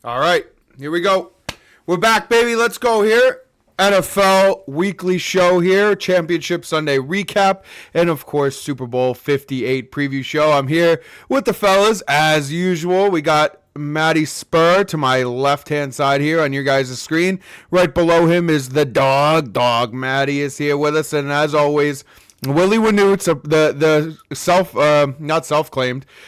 All right, here we go. We're back, baby. Let's go here. NFL weekly show here, Championship Sunday recap, and of course, Super Bowl 58 preview show. I'm here with the fellas as usual. We got Matty Spur to my left-hand side here on your guys' screen. Right below him is the dog. Matty is here with us, and as always, Willie Wanoots,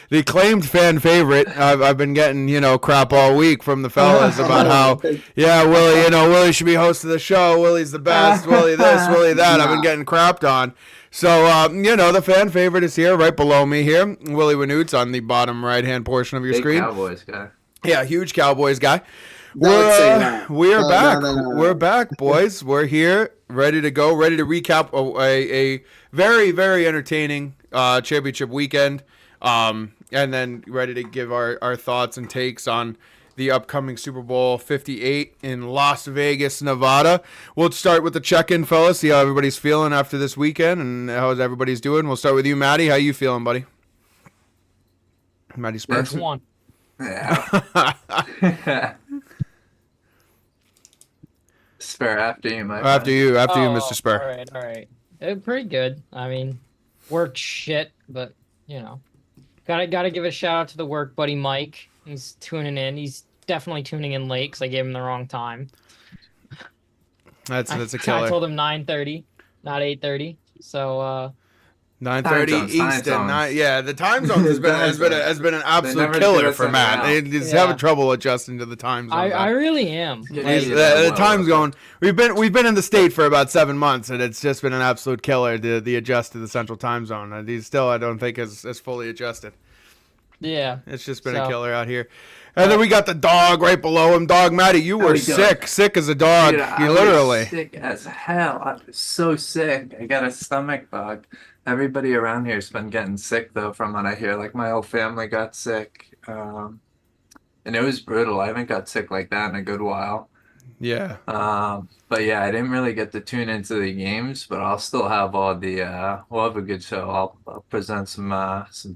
the claimed fan favorite. I've been getting, crap all week from the fellas about how, Willie should be host of the show. Willie's the best. Willie this, Willie that. I've been getting crapped on. So, the fan favorite is here right below me here. Willie Wanoots on the bottom right-hand portion of your screen. Cowboys guy. Yeah, huge Cowboys guy. We're back. We're back, boys. We're here, ready to go, ready to recap a very, very entertaining championship weekend, and then ready to give our thoughts and takes on the upcoming Super Bowl 58 in Las Vegas, Nevada. We'll start with the check-in, fellas, see how everybody's feeling after this weekend and how everybody's doing. We'll start with you, Matty. How you feeling, buddy? Matty Spurs. One. Yeah. Spur, after you, my After you, Mr. Spur. All right. Pretty good. I mean, work shit, but gotta give a shout out to the work buddy Mike. He's tuning in. He's definitely tuning in late because I gave him the wrong time. That's a killer. I told him 9:30, not 8:30. So 9:30 Eastern. The time zone has been an absolute killer for Matt. He's having trouble adjusting to the time zone. I really am. The time's going. We've been in the state for about 7 months, and it's just been an absolute killer to the adjust to the central time zone. And he's still, I don't think, is fully adjusted. Yeah, it's just been a killer out here. And then we got the dog right below him. Dog Matty, you were sick as a dog. Dude, you literally was sick as hell. I was so sick. I got a stomach bug. Everybody around here's been getting sick though, from what I hear. Like my whole family got sick, and it was brutal. I haven't got sick like that in a good while. Yeah. But yeah, I didn't really get to tune into the games, but I'll still have all the. We'll have a good show. I'll present some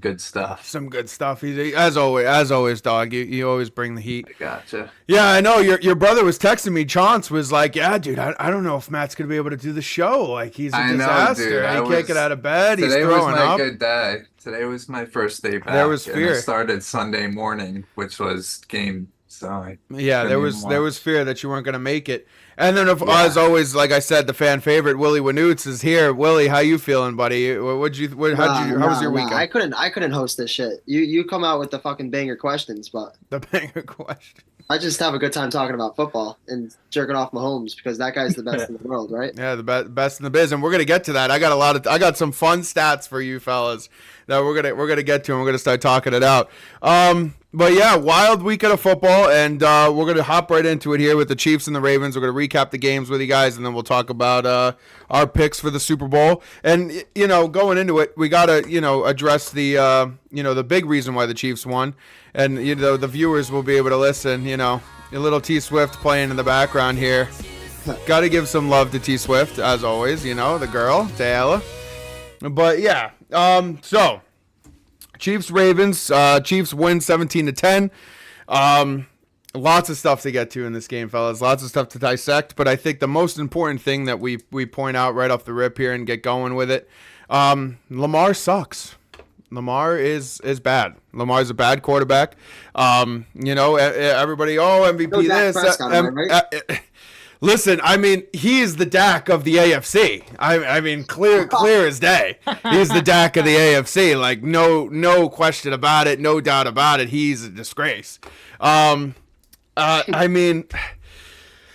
good stuff. Some good stuff. As always, dog. You always bring the heat. I gotcha. Yeah, I know. Your brother was texting me. Chance was like, "Yeah, dude, I don't know if Matt's gonna be able to do the show. Like he's a disaster. He can't get out of bed. He's throwing up." Today was my good day. Today was my first day back. There was fear. And it started Sunday morning, which was game. So there was fear that you weren't going to make it. And then, as always, like I said, the fan favorite Willie Wanoots is here. Willie, how you feeling, buddy? How was your weekend? I couldn't host this shit. You come out with the fucking banger questions, but the banger question. I just have a good time talking about football and jerking off Mahomes because that guy's the best in the world, right? Yeah, the best in the biz, and we're gonna get to that. I got some fun stats for you fellas that we're gonna get to, and we're gonna start talking it out. But yeah, wild weekend of football, and we're going to hop right into it here with the Chiefs and the Ravens. We're going to recap the games with you guys, and then we'll talk about our picks for the Super Bowl. And, going into it, we got to, address the, the big reason why the Chiefs won. And, the viewers will be able to listen, a little T Swift playing in the background here. Got to give some love to T Swift, as always, the girl, Taylor. But, yeah, so... Chiefs-Ravens. Chiefs win 17-10. Lots of stuff to get to in this game, fellas. Lots of stuff to dissect. But I think the most important thing that we point out right off the rip here and get going with it, Lamar sucks. Lamar is bad. Lamar's a bad quarterback. Everybody, MVP this. Listen, I mean, he is the Dak of the AFC. I mean, clear as day. He's the Dak of the AFC. Like, no question about it, no doubt about it. He's a disgrace. I mean,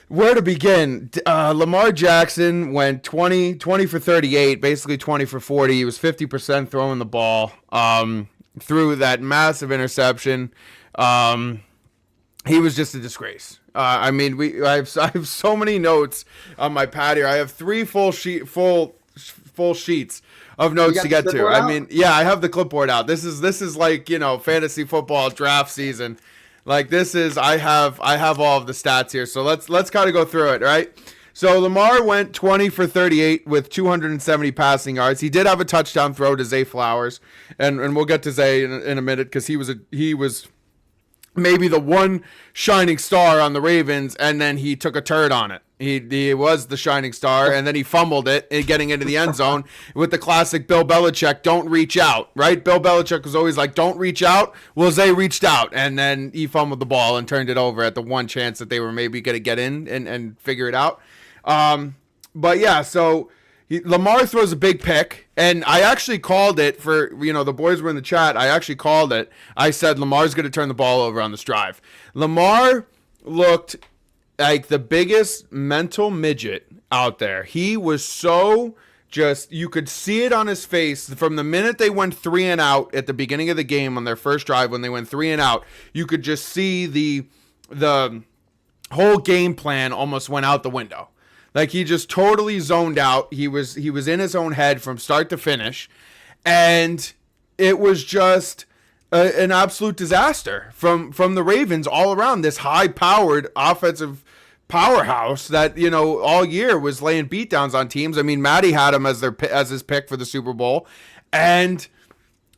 where to begin? Lamar Jackson went 20 for 38, basically 20 for 40. He was 50% throwing the ball. Threw that massive interception. He was just a disgrace. I have so many notes on my pad here. I have 3 full sheets of notes to get to. I have the clipboard out. This is like, fantasy football draft season. Like I have all of the stats here. So let's kind of go through it, right? So Lamar went 20 for 38 with 270 passing yards. He did have a touchdown throw to Zay Flowers, and we'll get to Zay in a minute because he was maybe the one shining star on the Ravens, and then he took a turd on it. He was the shining star, and then he fumbled it, getting into the end zone with the classic Bill Belichick, don't reach out, right? Bill Belichick was always like, don't reach out. Well, Zay reached out, and then he fumbled the ball and turned it over at the one chance that they were maybe going to get in and figure it out. But yeah, so Lamar throws a big pick, and I actually called it for, the boys were in the chat. I actually called it. I said Lamar's going to turn the ball over on this drive. Lamar looked like the biggest mental midget out there. He was so you could see it on his face from the minute they went 3 and out at the beginning of the game on their first drive. When they went 3 and out, you could just see the whole game plan almost went out the window. Like, he just totally zoned out. He was in his own head from start to finish, and it was just an absolute disaster from the Ravens all around. This high-powered offensive powerhouse that all year was laying beatdowns on teams. I mean, Matty had him as his pick for the Super Bowl, and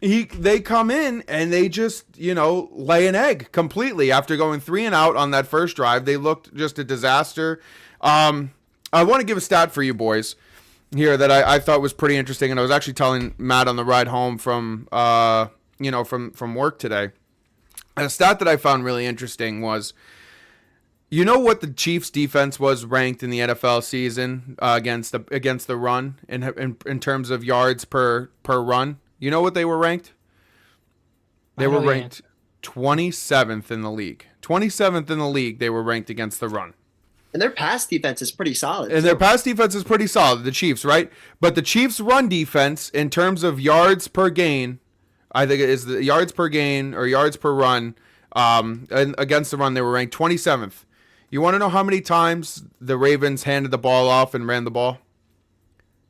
they come in and they just lay an egg completely after going 3 and out on that first drive. They looked just a disaster. I want to give a stat for you boys here that I thought was pretty interesting, and I was actually telling Matt on the ride home from work today. And a stat that I found really interesting was, what the Chiefs' defense was ranked in the NFL season against the run in terms of yards per run? You know what they were ranked? They were ranked 27th in the league. 27th in the league. They were ranked against the run. And their pass defense is pretty solid. And their pass defense is pretty solid, the Chiefs, right? But the Chiefs' run defense, in terms of yards per gain, I think it is the yards per gain or yards per run, and against the run, they were ranked 27th. You want to know how many times the Ravens handed the ball off and ran the ball?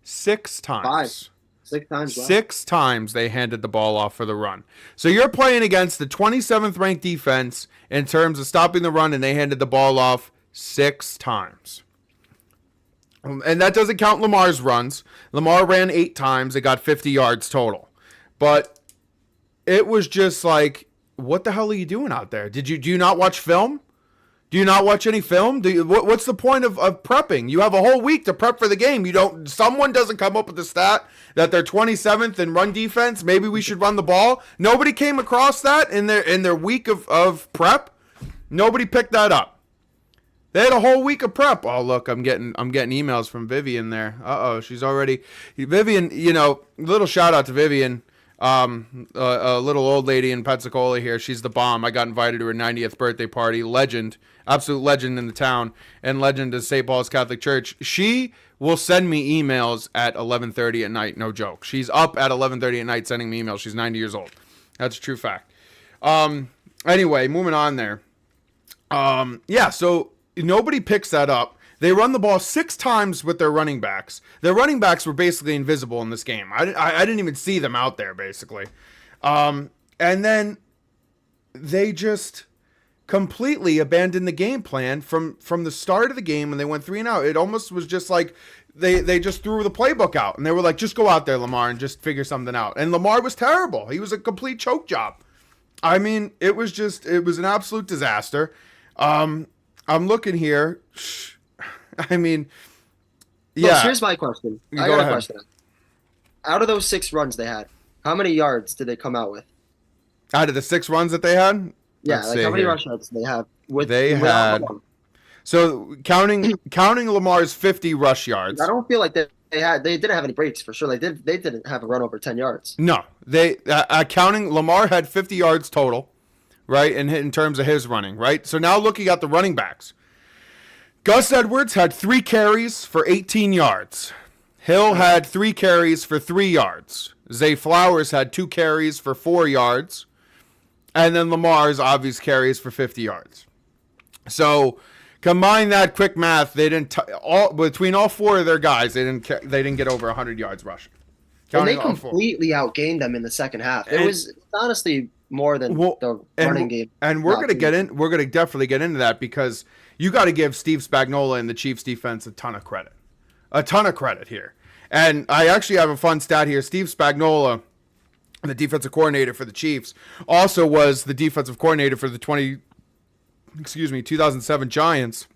6 times. 5. 6 times. Wow. 6 times they handed the ball off for the run. So you're playing against the 27th ranked defense in terms of stopping the run, and they handed the ball off 6 times. And that doesn't count Lamar's runs. Lamar ran 8 times. It got 50 yards total. But it was just like, what the hell are you doing out there? Do you not watch film? Do you not watch any film? What's the point of prepping? You have a whole week to prep for the game. Someone doesn't come up with the stat that they're 27th in run defense. Maybe we should run the ball. Nobody came across that in their week of prep. Nobody picked that up. They had a whole week of prep. Oh, look, I'm getting emails from Vivian there. She's already Vivian. Little shout out to Vivian, a little old lady in Pensacola here. She's the bomb. I got invited to her 90th birthday party. Legend, absolute legend in the town, and legend of St. Paul's Catholic Church. She will send me emails at 11:30 at night. No joke. She's up at 11:30 at night sending me emails. She's 90 years old. That's a true fact. Anyway, moving on there. So nobody picks that up. They run the ball 6 times with their running backs. Their running backs were basically invisible in this game. I didn't even see them out there, basically. And then they just completely abandoned the game plan from the start of the game when they went 3 and out. It almost was just like they just threw the playbook out. And they were like, just go out there, Lamar, and just figure something out. And Lamar was terrible. He was a complete choke job. I mean, it was an absolute disaster. I'm looking here. I mean, yeah. Well, here's my question. I got a question. Out of those 6 runs they had, how many yards did they come out with? Out of the 6 runs that they had? Yeah, how many rush yards did they have? So counting Lamar's 50 rush yards. I don't feel like they didn't have any breaks for sure. They didn't have a run over 10 yards. No, they counting Lamar had 50 yards total, right? In terms of his running, right? So now looking at the running backs. Gus Edwards had 3 carries for 18 yards. Hill had 3 carries for 3 yards. Zay Flowers had 2 carries for 4 yards. And then Lamar's obvious carries for 50 yards. So combine that quick math, they didn't between all 4 of their guys, they didn't get over 100 yards rushing. And they completely outgained them in the second half. It was honestly more than the running game. And we're going to definitely get into that because you got to give Steve Spagnuolo and the Chiefs defense a ton of credit here. And I actually have a fun stat here. Steve Spagnuolo the defensive coordinator for the Chiefs, also was the defensive coordinator for the 2007 Giants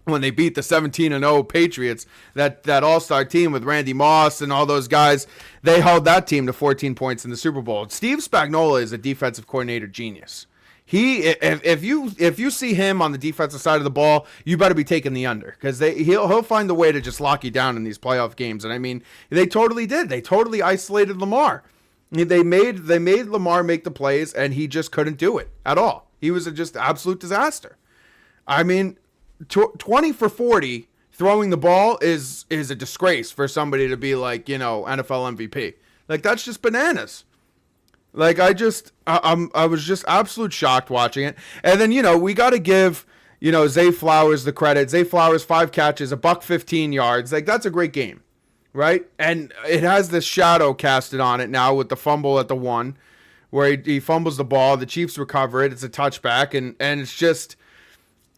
when they beat the 17-0 Patriots. That all-star team with Randy Moss and all those guys, they held that team to 14 points in the Super Bowl. Steve Spagnuolo is a defensive coordinator genius. If you see him on the defensive side of the ball, you better be taking the under, because he'll find a way to just lock you down in these playoff games. And I mean, they totally did. They totally isolated Lamar. They made Lamar make the plays, and he just couldn't do it at all. He was just absolute disaster. I mean, 20 for 40 throwing the ball is a disgrace for somebody to be like, NFL MVP. Like, that's just bananas. Like, I was just absolute shocked watching it. And then, we got to give, Zay Flowers the credit. Zay Flowers, 5 catches, $115 yards. Like, that's a great game, right? And it has this shadow casted on it now with the fumble at the 1, where he fumbles the ball. The Chiefs recover it. It's a touchback, and it's just,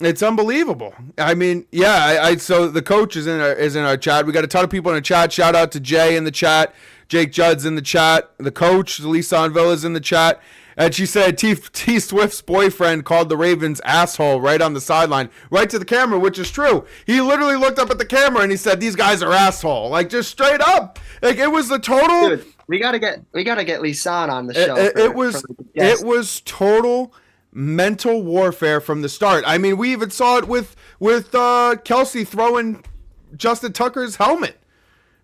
it's unbelievable. I mean, yeah. So the coach is in our chat. We got a ton of people in the chat. Shout out to Jay in the chat. Jake Judd's in the chat. The coach, Lisa Villa's in the chat. And she said T Swift's boyfriend called the Ravens asshole right on the sideline, right to the camera, which is true. He literally looked up at the camera and he said, "These guys are asshole." Like, just straight up. Like, it was the total. Dude, we gotta get Lisan on the show. It was total mental warfare from the start. I mean, we even saw it with Kelsey throwing Justin Tucker's helmet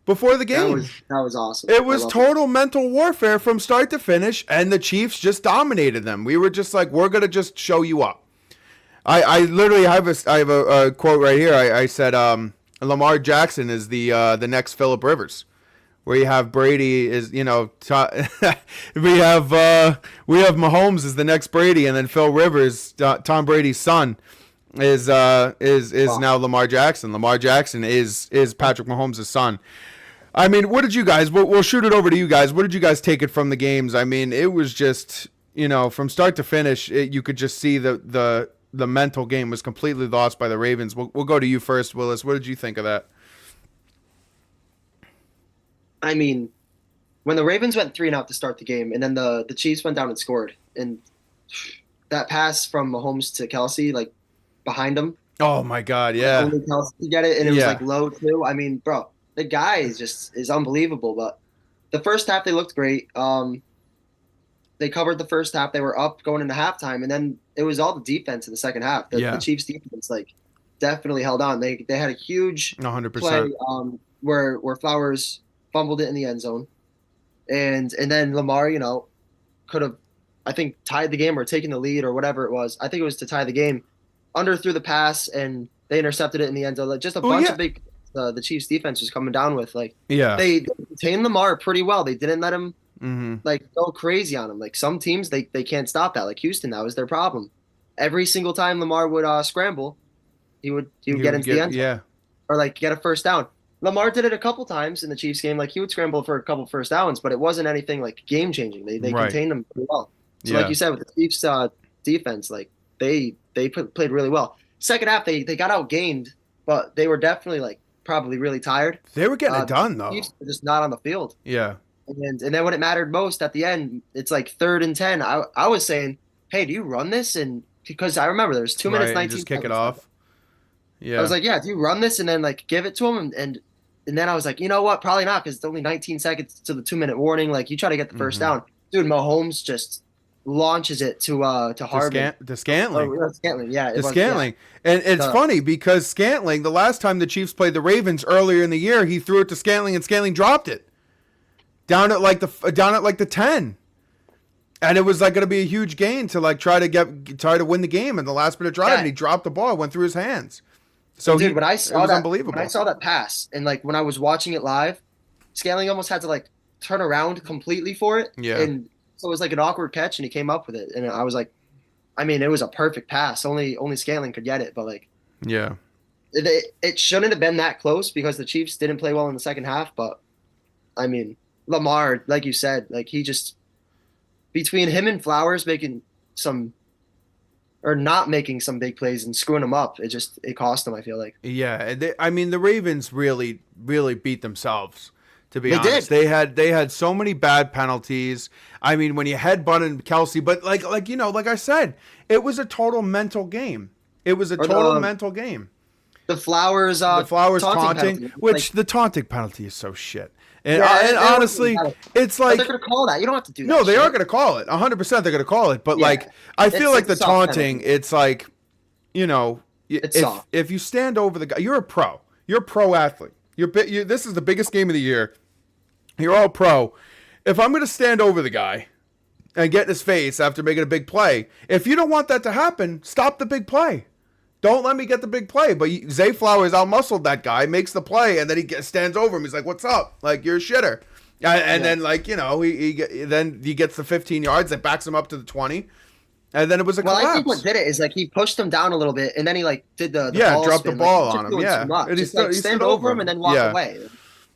before the game. That was awesome. It was total mental warfare from start to finish, and the Chiefs just dominated them. We were just like, we're gonna just show you up. I literally have a quote right here. I said Lamar Jackson is the next Phillip Rivers, where you have Brady is we have Mahomes is the next Brady, and then Phil Rivers, Tom Brady's son, is now Lamar Jackson. Lamar Jackson is Patrick Mahomes' son. I mean, what did you guys? We'll shoot it over to you guys. What did you guys take it from the games? I mean, it was just, from start to finish, you could just see the mental game was completely lost by the Ravens. We'll go to you first, Willis. What did you think of that? I mean, when the Ravens went 3-0 to start the game, and then the Chiefs went down and scored, and that pass from Mahomes to Kelsey, like, behind him. Oh my God, yeah. Only Kelsey could get it, and it was like low too. I mean, bro, the guy is unbelievable. But the first half they looked great. They covered the first half. They were up going into halftime, and then it was all the defense in the second half. The Chiefs defense definitely held on. They had a huge 100% play where Flowers fumbled it in the end zone, and then Lamar, could have, I think, tied the game or taken the lead or whatever it was. I think it was to tie the game. Underthrew the pass, and they intercepted it in the end zone. Just a bunch of big. The Chiefs defense was coming down with they contained Lamar pretty well. They didn't let him go crazy on him. Like, some teams they can't stop that. Like Houston, that was their problem. Every single time Lamar would scramble, he would get into the end zone, or get a first down. Lamar did it a couple times in the Chiefs game. Like, he would scramble for a couple first downs, but it wasn't anything game changing. They contained him pretty well. So like you said, with the Chiefs defense, they played really well. Second half they got outgained, but they were definitely probably really tired. They were getting it done though. Chiefs were just not on the field. Yeah. And then when it mattered most at the end, it's 3rd and 10. I was saying, hey, do you run this? And because I remember there's 2 minutes 19 just kick it off. Yeah. I was like, yeah, do you run this and then give it to him? And then I was like, you know what? Probably not, because it's only 19 seconds to the 2-minute warning. You try to get the first down. Dude, Mahomes just launches it to Harbin. To Scantling. Oh, Scantling, yeah. To Scantling. Yeah. And it's funny because Scantling, the last time the Chiefs played the Ravens earlier in the year, he threw it to Scantling and Scantling dropped it. Down at the 10. And it was going to be a huge gain to try to win the game in the last bit of drive, and he dropped the ball, it went through his hands. So dude, when I saw that, unbelievable. When I saw that pass, and when I was watching it live, Scantling almost had to turn around completely for it. Yeah. And so it was an awkward catch, and he came up with it. And I was like, I mean, it was a perfect pass. Only Scantling could get it, but yeah, it shouldn't have been that close because the Chiefs didn't play well in the second half. But I mean, Lamar, like you said, he just, between him and Flowers making some, or not making some big plays and screwing them up, it cost them, I feel like. Yeah, I mean, the Ravens really, really beat themselves To be They honest, did. they had so many bad penalties. I mean, when you headbutted Kelsey, but like I said, it was a total mental game. It was a Or total mental game. the Flowers The Flowers taunting taunting, penalty. which Like, the taunting penalty is so shit. And, yeah, and it wasn't honestly, bad. it's But like they're gonna call that. You don't have to do that. no, they shit. are going to call it. 100%, they're going to call it. But Yeah. like, I feel like It's the a soft taunting, penalty. it's like, you know, It's soft. if you stand over the guy, you're a pro. You're a pro athlete. This is the biggest game of the year. You're all pro. If I'm going to stand over the guy and get in his face after making a big play, if you don't want that to happen, stop the big play. Don't let me get the big play. But Zay Flowers outmuscled that guy, makes the play, and then he stands over him. He's like, "What's up? Like, you're a shitter." And then, like, you know, then he gets the 15 yards that backs him up to the 20, and then it was a Well, collapse. I think what did it is like he pushed him down a little bit, and then he like did the ball dropped spin. the ball Like, on he's him. doing Yeah, too much. and he Just, like, stood stand over over him. him and then walk Yeah. away.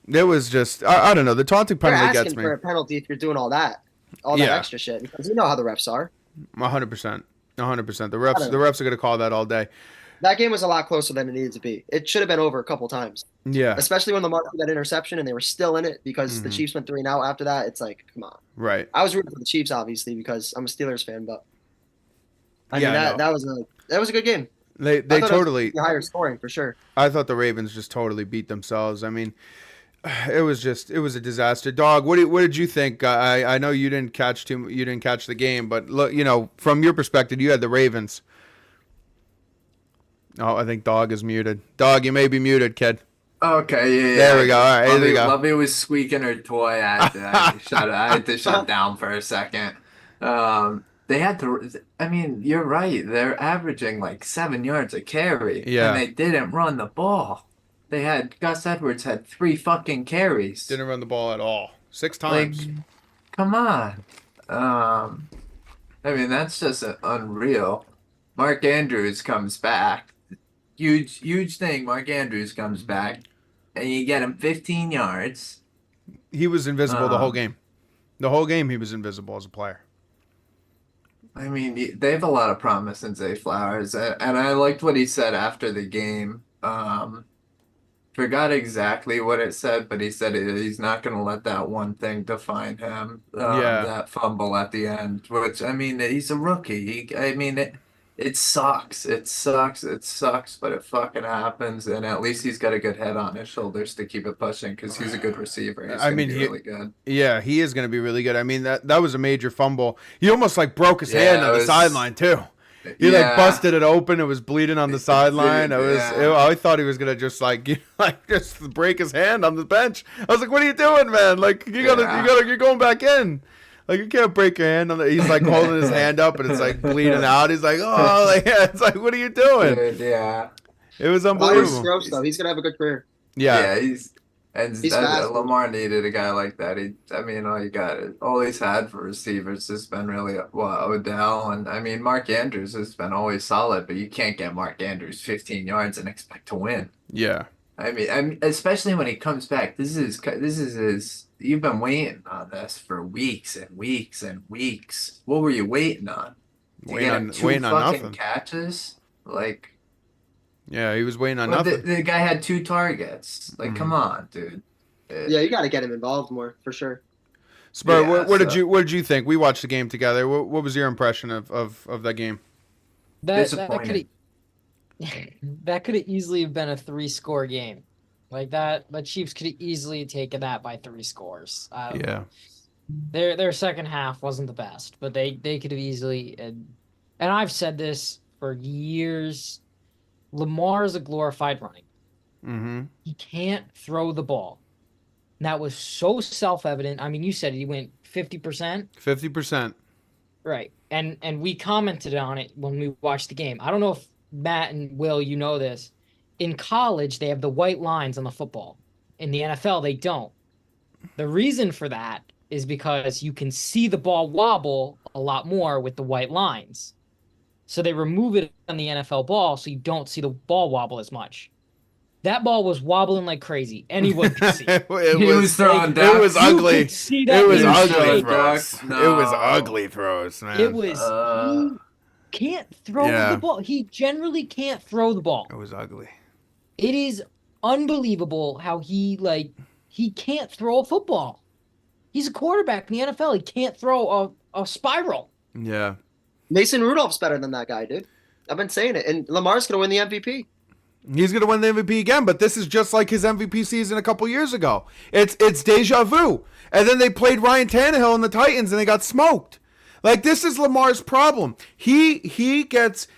It was just, I don't know. The taunting You're penalty asking gets me. for a penalty if you're doing all that extra shit, because you know how the refs are. 100%. 100%. The I don't know. refs are going to call that all day. That game was a lot closer than it needed to be. It should have been over a couple times, Yeah. especially when Lamar threw that interception and they were still in it because the Chiefs went 3-and-out after that. It's like, come on. Right. I was rooting for the Chiefs, obviously, because I'm a Steelers fan, but I Yeah, mean I know. that was a good game. They I thought it was totally. higher scoring for sure. I thought the Ravens just totally beat themselves. I mean, it was a disaster. Dog, what did you think? I know you didn't catch the game, but look, you know, from your perspective, you had the Ravens. Oh, I think Dog is muted. Dog, you may be muted, kid. Okay, yeah. There we go. All right, there we go. Lovey was squeaking her toy. I had to shut down for a second. They had to. I mean, you're right. They're averaging like 7 yards a carry, Yeah. and they didn't run the ball. Gus Edwards had 3 fucking carries. Didn't run the ball at all. 6 Like, times. come on. I mean, that's just unreal. Mark Andrews comes back. Huge thing. Mark Andrews comes back, and you get him 15 yards. He was invisible the whole game. The whole game, he was invisible as a player. I mean, they have a lot of promise in Zay Flowers, and I liked what he said after the game. Forgot exactly what it said, but he said he's not going to let that one thing define him. That fumble at the end, which, I mean, he's a rookie. It sucks. It sucks. It sucks, but it fucking happens, and at least he's got a good head on his shoulders to keep it pushing because he's a good receiver. He's gonna be really good. Yeah, he is going to be really good. I mean, that was a major fumble. He almost like broke his hand on the sideline too. He like busted it open. It was bleeding on the sideline. I thought he was gonna just just break his hand on the bench. I was like, "What are you doing, man? Like you're going back in. Like you can't break your hand on the." He's like holding his hand up and it's like bleeding out. He's like, "Oh, like, yeah." It's like, "What are you doing?" Dude, yeah. It was He's unbelievable. gross though. He's gonna have a good carear. Yeah. He's fast. Lamar needed a guy like that. All he's had for receivers has been really Odell, and I mean Mark Andrews has been always solid, but you can't get Mark Andrews 15 yards and expect to win. Yeah. I mean, especially when he comes back. This is his. You've been waiting on this for weeks and weeks and weeks. What were you waiting on? Waiting on fucking nothing. catches, like. Yeah, he was waiting on Well, nothing. the guy had 2 targets. Like, come on, dude. Yeah, you got to get him involved more for sure. Spur, Yeah, what did you think? We watched the game together. What was your impression of that game? Disappointing. That could have easily have been a 3-score game. Like that, the Chiefs could have easily taken that by 3 scores. Yeah. Their second half wasn't the best, but they could have easily. And I've said this for years. Lamar is a glorified running. Mm-hmm. He can't throw the ball. And that was so self-evident. I mean, you said he went 50%. 50%. Right. And we commented on it when we watched the game. I don't know if Matt and Will, you know this. In college, they have the white lines on the football. In the NFL, they don't. The reason for that is because you can see the ball wobble a lot more with the white lines. So they remove it on the NFL ball so you don't see the ball wobble as much. That ball was wobbling like crazy. Anyone could see it. He was throwing ducks. It was ugly. You could see that It was in his ugly face. throws. No. It was ugly throws, man. It was. He can't throw the ball. He generally can't throw the ball. It was ugly. It is unbelievable how he he can't throw a football. He's a quarterback in the NFL. He can't throw a spiral. Yeah. Mason Rudolph's better than that guy, dude. I've been saying it. And Lamar's going to win the MVP. He's going to win the MVP again, but this is just like his MVP season a couple years ago. It's deja vu. And then they played Ryan Tannehill and the Titans, and they got smoked. Like, this is Lamar's problem. He is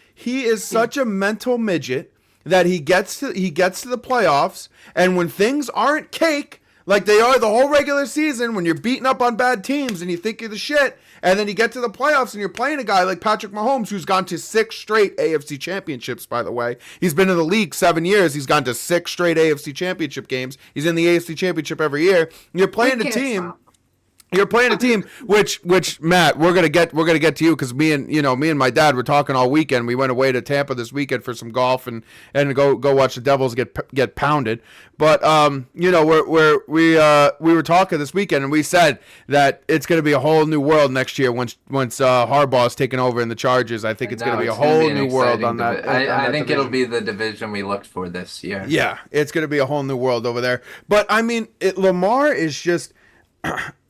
such a mental midget that he gets to the playoffs, and when things aren't cake, like they are the whole regular season, when you're beating up on bad teams and you think you're the shit, and then you get to the playoffs and you're playing a guy like Patrick Mahomes, who's gone to 6 straight AFC championships, by the way. He's been in the league 7 years. He's gone to 6 straight AFC championship games. He's in the AFC championship every year. You're playing a team. You're playing a team, which Matt, we're gonna get to you, because me and my dad were talking all weekend. We went away to Tampa this weekend for some golf and go watch the Devils get pounded. But we were talking this weekend, and we said that it's gonna be a whole new world next year once Harbaugh's taken over in the Chargers. I think it's gonna be a whole new world on that. I think it'll be the division we looked for this year. Yeah, it's gonna be a whole new world over there. But I mean, Lamar is just.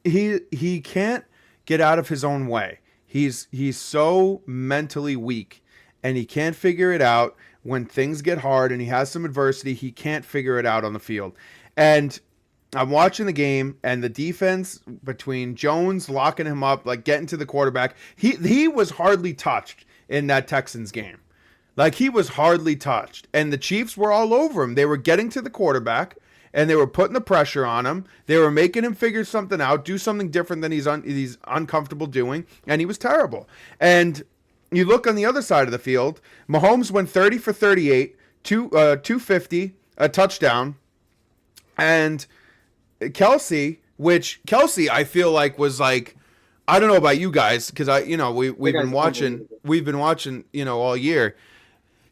He can't get out of his own way. He's so mentally weak, and he can't figure it out when things get hard and he has some adversity. He can't figure it out on the field. And I'm watching the game, and the defense between Jones locking him up, like getting to the quarterback, he was hardly touched in that Texans game. Like, he was hardly touched, and the Chiefs were all over him. They were getting to the quarterback, and they were putting the pressure on him. They were making him figure something out, do something different than he's uncomfortable doing, and he was terrible. And you look on the other side of the field, Mahomes went 30 for 38, 250, a touchdown, and Kelsey, I feel like was like, I don't know about you guys, because we've been watching all year.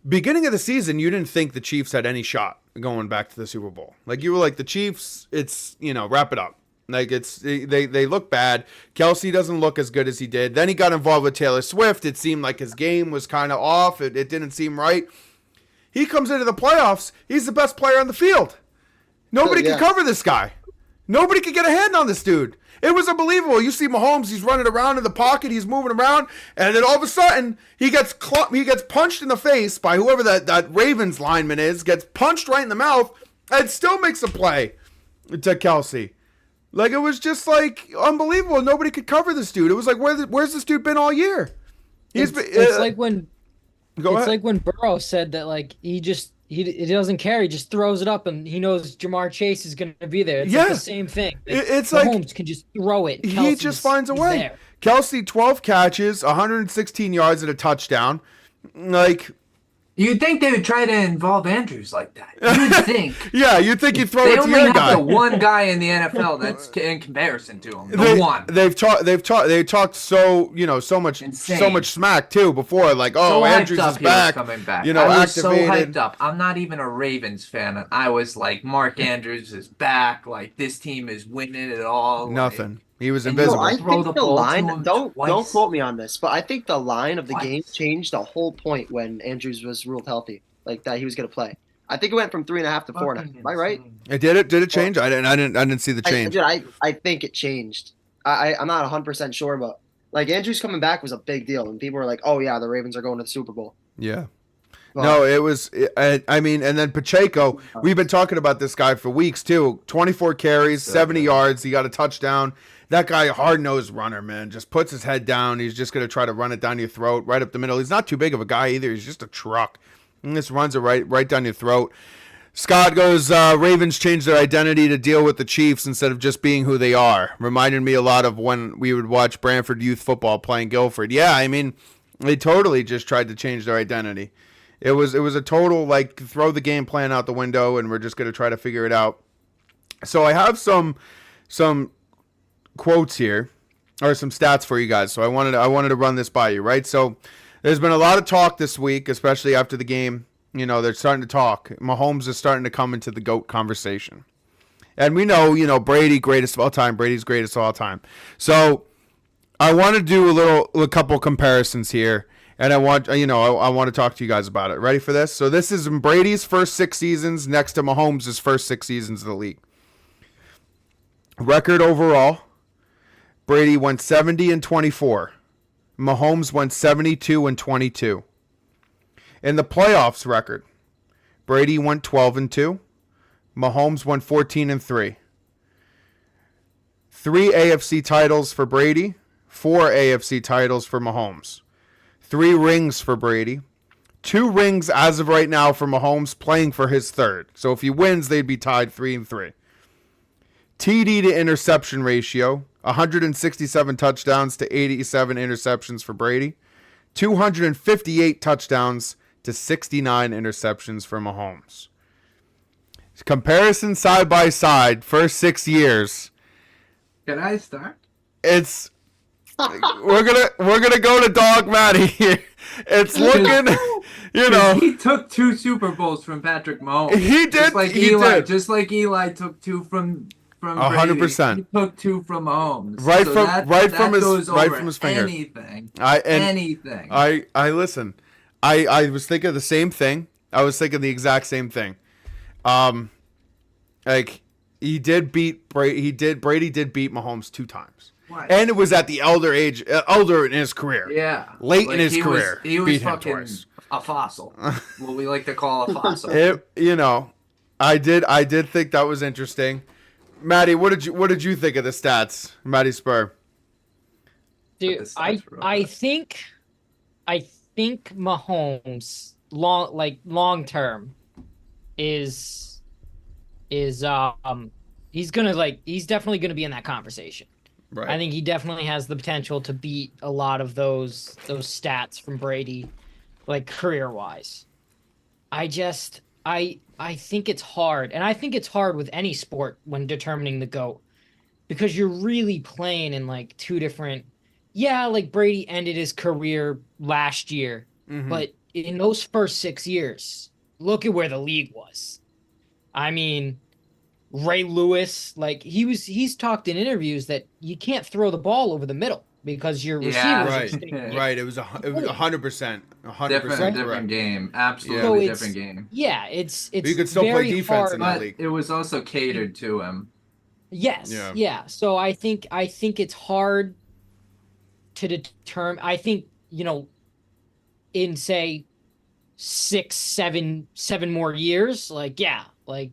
Beginning of the season, you didn't think the Chiefs had any shot going back to the Super Bowl. Like, you were like, the Chiefs, it's, wrap it up. Like, they look bad. Kelsey doesn't look as good as he did. Then he got involved with Taylor Swift. It seemed like his game was kind of off. It didn't seem right. He comes into the playoffs. He's the best player on the field. Nobody can cover this guy. Nobody could get a hand on this dude. It was unbelievable. You see Mahomes, he's running around in the pocket, he's moving around, and then all of a sudden, he gets punched in the face by whoever that Ravens lineman is, gets punched right in the mouth, and still makes a play to Kelsey. Like, it was just, like, unbelievable. Nobody could cover this dude. It was like, where's this dude been all year? It's like when Burrow said that, like, he doesn't care. He just throws it up, and he knows Jamar Chase is going to be there. It's like the same thing. It's like Mahomes can just throw it. He just finds a way. There. Kelsey, 12 catches, 116 yards and a touchdown. Like, you'd think they would try to involve Andrews like that. You'd think. Yeah, you'd think you'd throw it to your guy. They only have the one guy in the NFL that's in comparison to him. One. They've talked so much smack too before. Like, Andrews is back. Coming back. I was so hyped up. I'm not even a Ravens fan, and I was like, Mark Andrews is back. Like, this team is winning it all. Nothing. Like, he was invisible. I think the line, don't quote me on this, but I think the line of the game changed the whole point when Andrews was ruled healthy, like that he was going to play. I think it went from 3.5 to 4.5. Am I right? Did it change? I didn't see the change. I think it changed. I'm not 100% sure, but like, Andrews coming back was a big deal, and people were like, "Oh yeah, the Ravens are going to the Super Bowl." Yeah. No, it was. I mean, and then Pacheco. We've been talking about this guy for weeks too. 24 carries, 70 yards. He got a touchdown. That guy, hard-nosed runner, man, just puts his head down. He's just going to try to run it down your throat, right up the middle. He's not too big of a guy either. He's just a truck. And this runs it right down your throat. Scott goes, Ravens changed their identity to deal with the Chiefs instead of just being who they are. Reminded me a lot of when we would watch Brantford youth football playing Guilford. Yeah, I mean, they totally just tried to change their identity. It was a total, like, throw the game plan out the window, and we're just going to try to figure it out. So I have some quotes here, or some stats for you guys. So I wanted to run this by you, right? So there's been a lot of talk this week, especially after the game. They're starting to talk. Mahomes is starting to come into the GOAT conversation. And we know, Brady, greatest of all time. Brady's greatest of all time. So I want to do a couple comparisons here. And I want to talk to you guys about it. Ready for this? So this is in Brady's first 6 seasons next to Mahomes' first 6 seasons of the league. Record overall, Brady went 70-24. Mahomes went 72-22. In the playoffs record, Brady went 12-2. Mahomes went 14-3. 3 AFC titles for Brady, 4 AFC titles for Mahomes. 3 rings for Brady. 2 rings as of right now for Mahomes, playing for his third. So if he wins, they'd be tied 3-3. TD to interception ratio, 167 touchdowns to 87 interceptions for Brady. 258 touchdowns to 69 interceptions for Mahomes. Comparison side by side, first 6 years. Can I start? It's we're gonna go to Dog Matty here. It's looking, you know. He took 2 Super Bowls from Patrick Mahomes. He did. Just like he Eli, did. Just like Eli took 2 from 100%. He took 2 from Mahomes. Right So from that right from goes his right over from his finger. Anything. Anything. I listen. I was thinking the same thing. I was thinking the exact same thing. Like Brady did beat Mahomes 2 times. What? And it was at the elder in his career. Yeah. Late in his career. He was beat him fucking twice. a fossil. What we like to call a fossil. I did think that was interesting. Maddie, what did you think of the stats? Maddie Spur. Dude, I think Mahomes long term is he's definitely gonna be in that conversation. Right. I think he definitely has the potential to beat a lot of those stats from Brady, like career wise. I think it's hard, and I think it's hard with any sport when determining the GOAT, because you're really playing in like 2 different. Yeah, like Brady ended his career last year, but in those first 6 years, look at where the league was. I mean, Ray Lewis, like he's talked in interviews that you can't throw the ball over the middle because your receivers right. It was 100%, 100% different game, absolutely different game. Yeah, it's but you could still play defense hard, in that league. It was also catered to him. Yes, yeah. So I think it's hard to determine. I think in say 6, 7 more years, like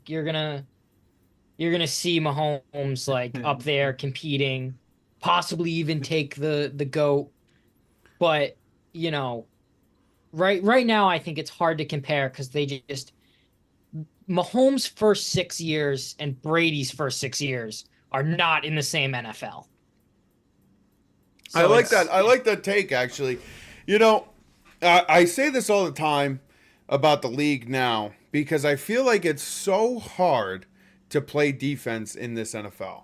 you're gonna see Mahomes like up there competing, possibly even take the GOAT. But right now I think it's hard to compare because they just Mahomes' first 6 years and Brady's first 6 years are not in the same NFL. So I like that. I like that take, actually. I say this all the time about the league now because I feel like it's so hard to play defense in this NFL.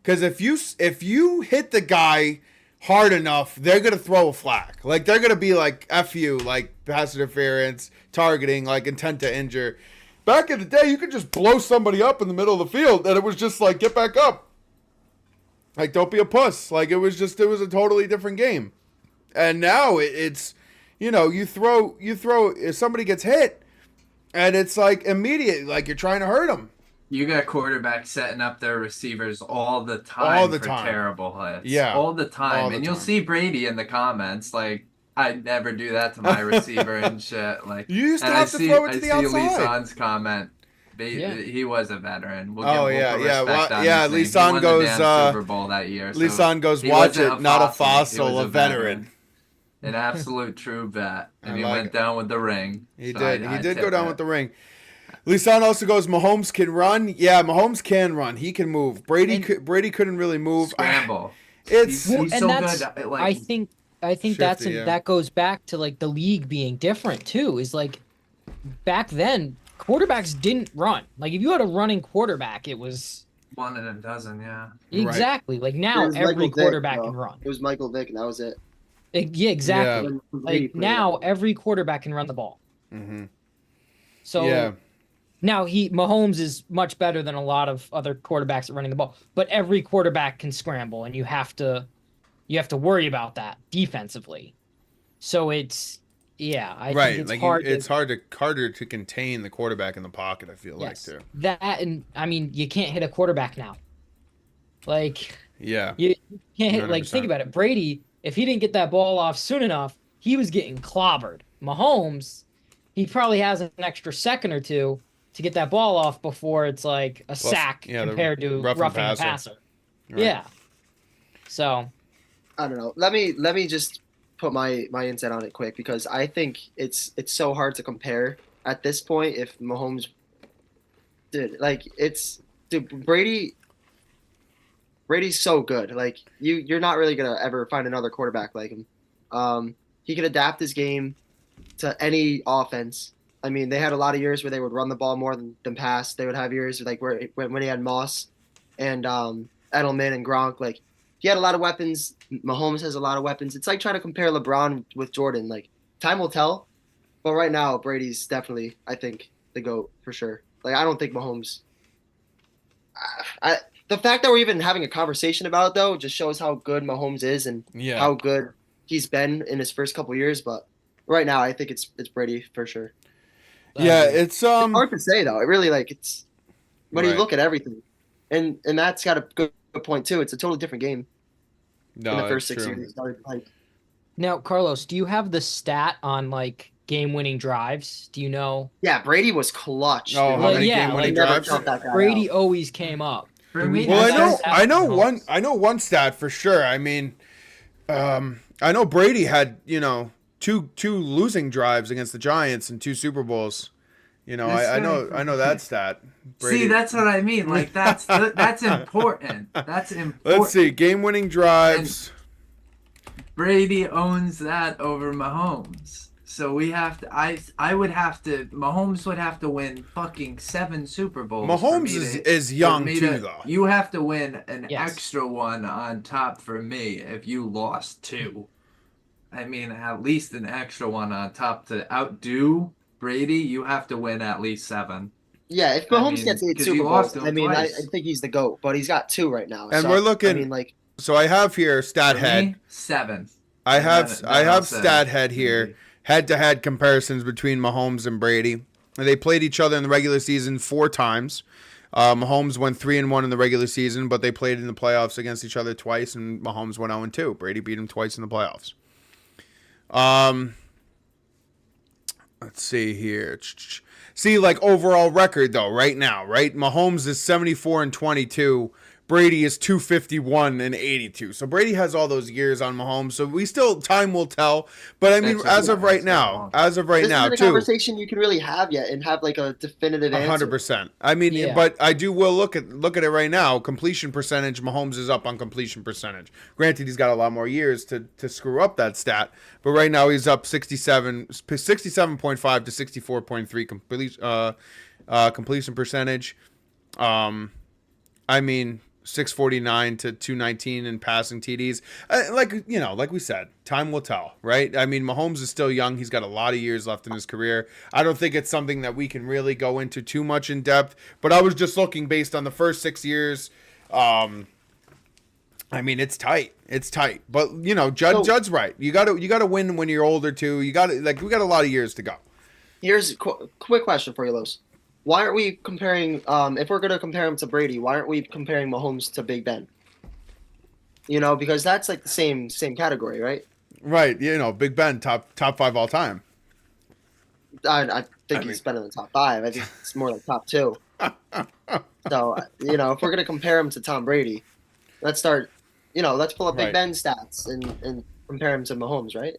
Because if you hit the guy hard enough, they're gonna throw a flag. Like they're gonna be like F you, like pass interference, targeting, like intent to injure. Back in the day, you could just blow somebody up in the middle of the field, and it was just like get back up. Like, don't be a puss. Like, it was a totally different game. And now it's, you throw, if somebody gets hit, and it's like immediate, like you're trying to hurt them. You got quarterbacks setting up their receivers all the time for terrible hits. Yeah. All the time. And you'll see Brady in the comments, like, I'd never do that to my receiver and shit. Like, you used to have to throw it to the outside. I see Lisan's comment. He was a veteran. Lisan goes Super Bowl that year. Lisan goes, watch it, not a fossil, a veteran. An absolute true vet. And he went down with the ring. He did go down with the ring. Lisan also goes, Mahomes can run. Yeah, Mahomes can run. He can move. Brady couldn't really move. Scramble. He's so good. I think that goes back to like the league being different too. Is like back then quarterbacks didn't run. Like if you had a running quarterback, it was 1 in a dozen. Yeah, exactly. Like now every quarterback can run. It was Michael Vick, and that was it. Yeah, exactly. Yeah. Like now every quarterback can run the ball. Mm-hmm. So now Mahomes is much better than a lot of other quarterbacks at running the ball. But every quarterback can scramble, and you have to worry about that defensively. So it's I think it's hard. It's harder to contain the quarterback in the pocket. I feel like too. That, and I mean you can't hit a quarterback now. Like Yeah. you can't like 100%. think about it. Brady, if he didn't get that ball off soon enough, he was getting clobbered. Mahomes, he probably has an extra second or two to get that ball off before it's like a Plus, sack yeah, the compared to roughing roughing the passer. passer. Right. Yeah. So I don't know. Let me just put my insight on it quick because I think it's so hard to compare at this point if Mahomes did like it's dude Brady's so good. Like you're not really gonna ever find another quarterback like him. He could adapt his game to any offense. I mean, they had a lot of years where they would run the ball more than pass. They would have years like where when he had Moss and Edelman and Gronk. Like he had a lot of weapons. Mahomes has a lot of weapons. It's like trying to compare LeBron with Jordan. Like time will tell, but right now Brady's definitely I think the GOAT for sure. Like I don't think Mahomes. The fact that we're even having a conversation about it though just shows how good Mahomes is and Yeah. how good he's been in his first couple years. But right now, I think it's Brady for sure. Yeah, it's It's hard to say though. It really like it's when you Right. look at everything, and that's got a good point too. It's a totally different game no, in the first it's 6 true. years. He started playing. now, Carlos, do you have the stat on like game-winning drives? Do you know? Yeah, Brady was clutch. Oh, dude. how many yeah, game-winning I never drives? felt that guy Brady out. always came up. For Do we me, Well, have I that know, stat I know for one, Mahomes? I know one stat for sure. I mean, I know Brady had two losing drives against the Giants in 2 Super Bowls. This I guy- know that stat. Brady. See, that's what I mean. Like that's important. That's important. Let's see, game-winning drives. Brady owns that over Mahomes. So we have to. I would have to. Mahomes would have to win fucking 7 Super Bowls. for Mahomes me is for young me too, to- though. You have to win an Yes. extra one on top for me if you lost 2. I mean, at least an extra one on top to outdo Brady. You have to win at least 7. Yeah, if I Mahomes mean, gets 8 'cause Super you lost Bowls, to him I mean, I twice. think he's the GOAT, but he's got 2 right now. And so, we're looking- I mean, like, So I have here stat For head. me, 7. I have Then I I'll have say stat head here. Brady. Head-to-head comparisons between Mahomes and Brady. They played each other in the regular season 4 times. Mahomes went 3-1 in the regular season, but they played in the playoffs against each other twice, and Mahomes went 0-2. Brady beat him twice in the playoffs. Let's see here. See, like overall record though, right now, right? Mahomes is 74-22. Brady is 251-82. So Brady has all those years on Mahomes. So we still time will tell. But I mean, That's as a- of right that's now, a- as of right this now, isn't a too. conversation you can really have yet and have like a definitive answer. 100%. I mean, Yeah. but I will look at it right now. Completion percentage, Mahomes is up on completion percentage. Granted, he's got a lot more years to screw up that stat, but right now he's up 67.5 to 64.3 completion percentage. I mean, 649 to 219 in passing TDs. Like we said, time will tell, right? I mean, Mahomes is still young. He's got a lot of years left in his career. I don't think it's something that we can really go into too much in depth, but I was just looking based on the first 6 years. I mean, it's tight. It's tight. But, Judd's right. You got to win when you're older too. We got a lot of years to go. Here's a quick question for you, Los. Why aren't we comparing? If we're gonna compare him to Brady, why aren't we comparing Mahomes to Big Ben? Because that's like the same category, right? Right. Big Ben, top 5 all time. I think he's better than top 5. I think it's more like top 2. So if we're gonna compare him to Tom Brady, let's start. Let's pull up Big Right. Ben stats and compare him to Mahomes, right?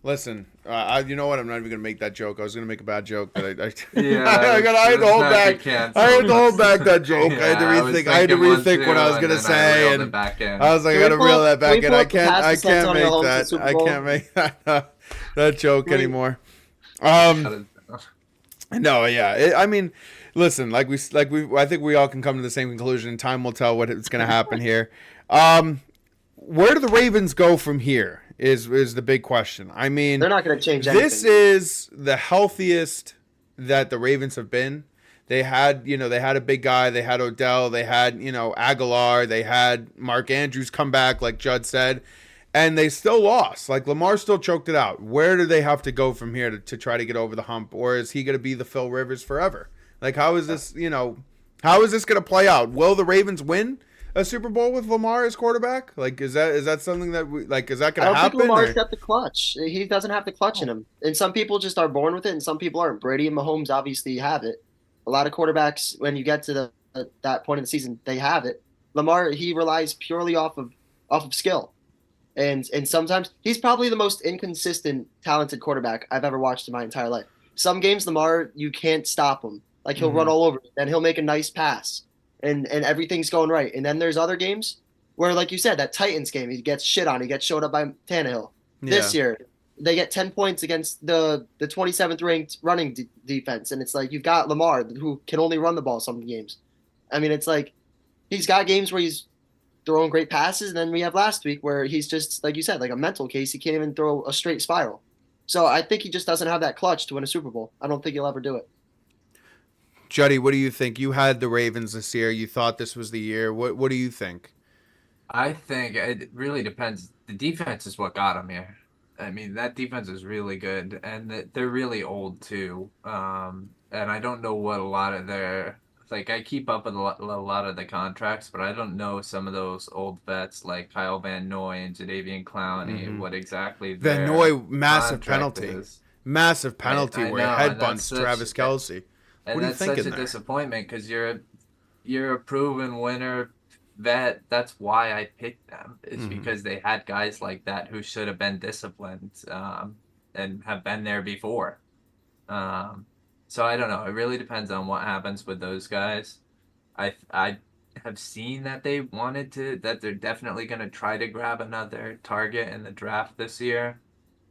Listen, you know what? I'm not even gonna make that joke. I was gonna make a bad joke, but I Yeah, I had to hold back. I had to hold back that joke. I had to rethink. I had to rethink what I was gonna say, and I was like, I Can we gotta pull reel up- that back can we in. pull I up the past can't Antonio make Holmes that. to Super I Bowl? can't make that joke Can we- anymore. No, yeah. I mean, listen, I think we all can come to the same conclusion. Time will tell what is going to happen here. Where do the Ravens go from here? Is the big question. I mean, They're not gonna change anything. this is the healthiest that the Ravens have been. They had a big guy. They had Odell. They had, Aguilar. They had Mark Andrews come back, like Judd said. And they still lost. Like, Lamar still choked it out. Where do they have to go from here to try to get over the hump? Or is he going to be the Phil Rivers forever? Like, how is this going to play out? Will the Ravens win? a Super Bowl with Lamar as quarterback? Like, is that something that is that I going to don't think happen? Lamar's or- got the clutch. He doesn't have the clutch in him. And some people just are born with it, and some people aren't. Brady and Mahomes obviously have it. A lot of quarterbacks, when you get to that point in the season, they have it. Lamar, he relies purely off of skill. And sometimes he's probably the most inconsistent, talented quarterback I've ever watched in my entire life. Some games, Lamar, you can't stop him. Like he'll run all over you, then he'll make a nice pass, and everything's going right. And then there's other games where, like you said, that Titans game, he gets shit on, he gets showed up by Tannehill. This year, they get 10 points against the 27th ranked running defense, and it's like you've got Lamar who can only run the ball some games. I mean, it's like he's got games where he's throwing great passes, and then we have last week where he's just, like you said, like a mental case. He can't even throw a straight spiral. So I think he just doesn't have that clutch to win a Super Bowl. I don't think he'll ever do it. Juddy, what do you think? You had the Ravens this year. You thought this was the year. What do you think? I think it really depends. The defense is what got them here. I mean, that defense is really good, and they're really old too. And I don't know what a lot of their like. I keep up with a lot of the contracts, but I don't know some of those old vets like Kyle Van Noy and Jadeveon Clowney. What exactly Van their Noy, massive contract penalty, is. massive penalty I where know, he and headbutts Travis Kelce. And What are you that's such thinking a there? disappointment because you're a proven winner vet. That's why I picked them. It's because they had guys like that who should have been disciplined and have been there before. So I don't know. It really depends on what happens with those guys. I have seen that that they're definitely going to try to grab another target in the draft this year.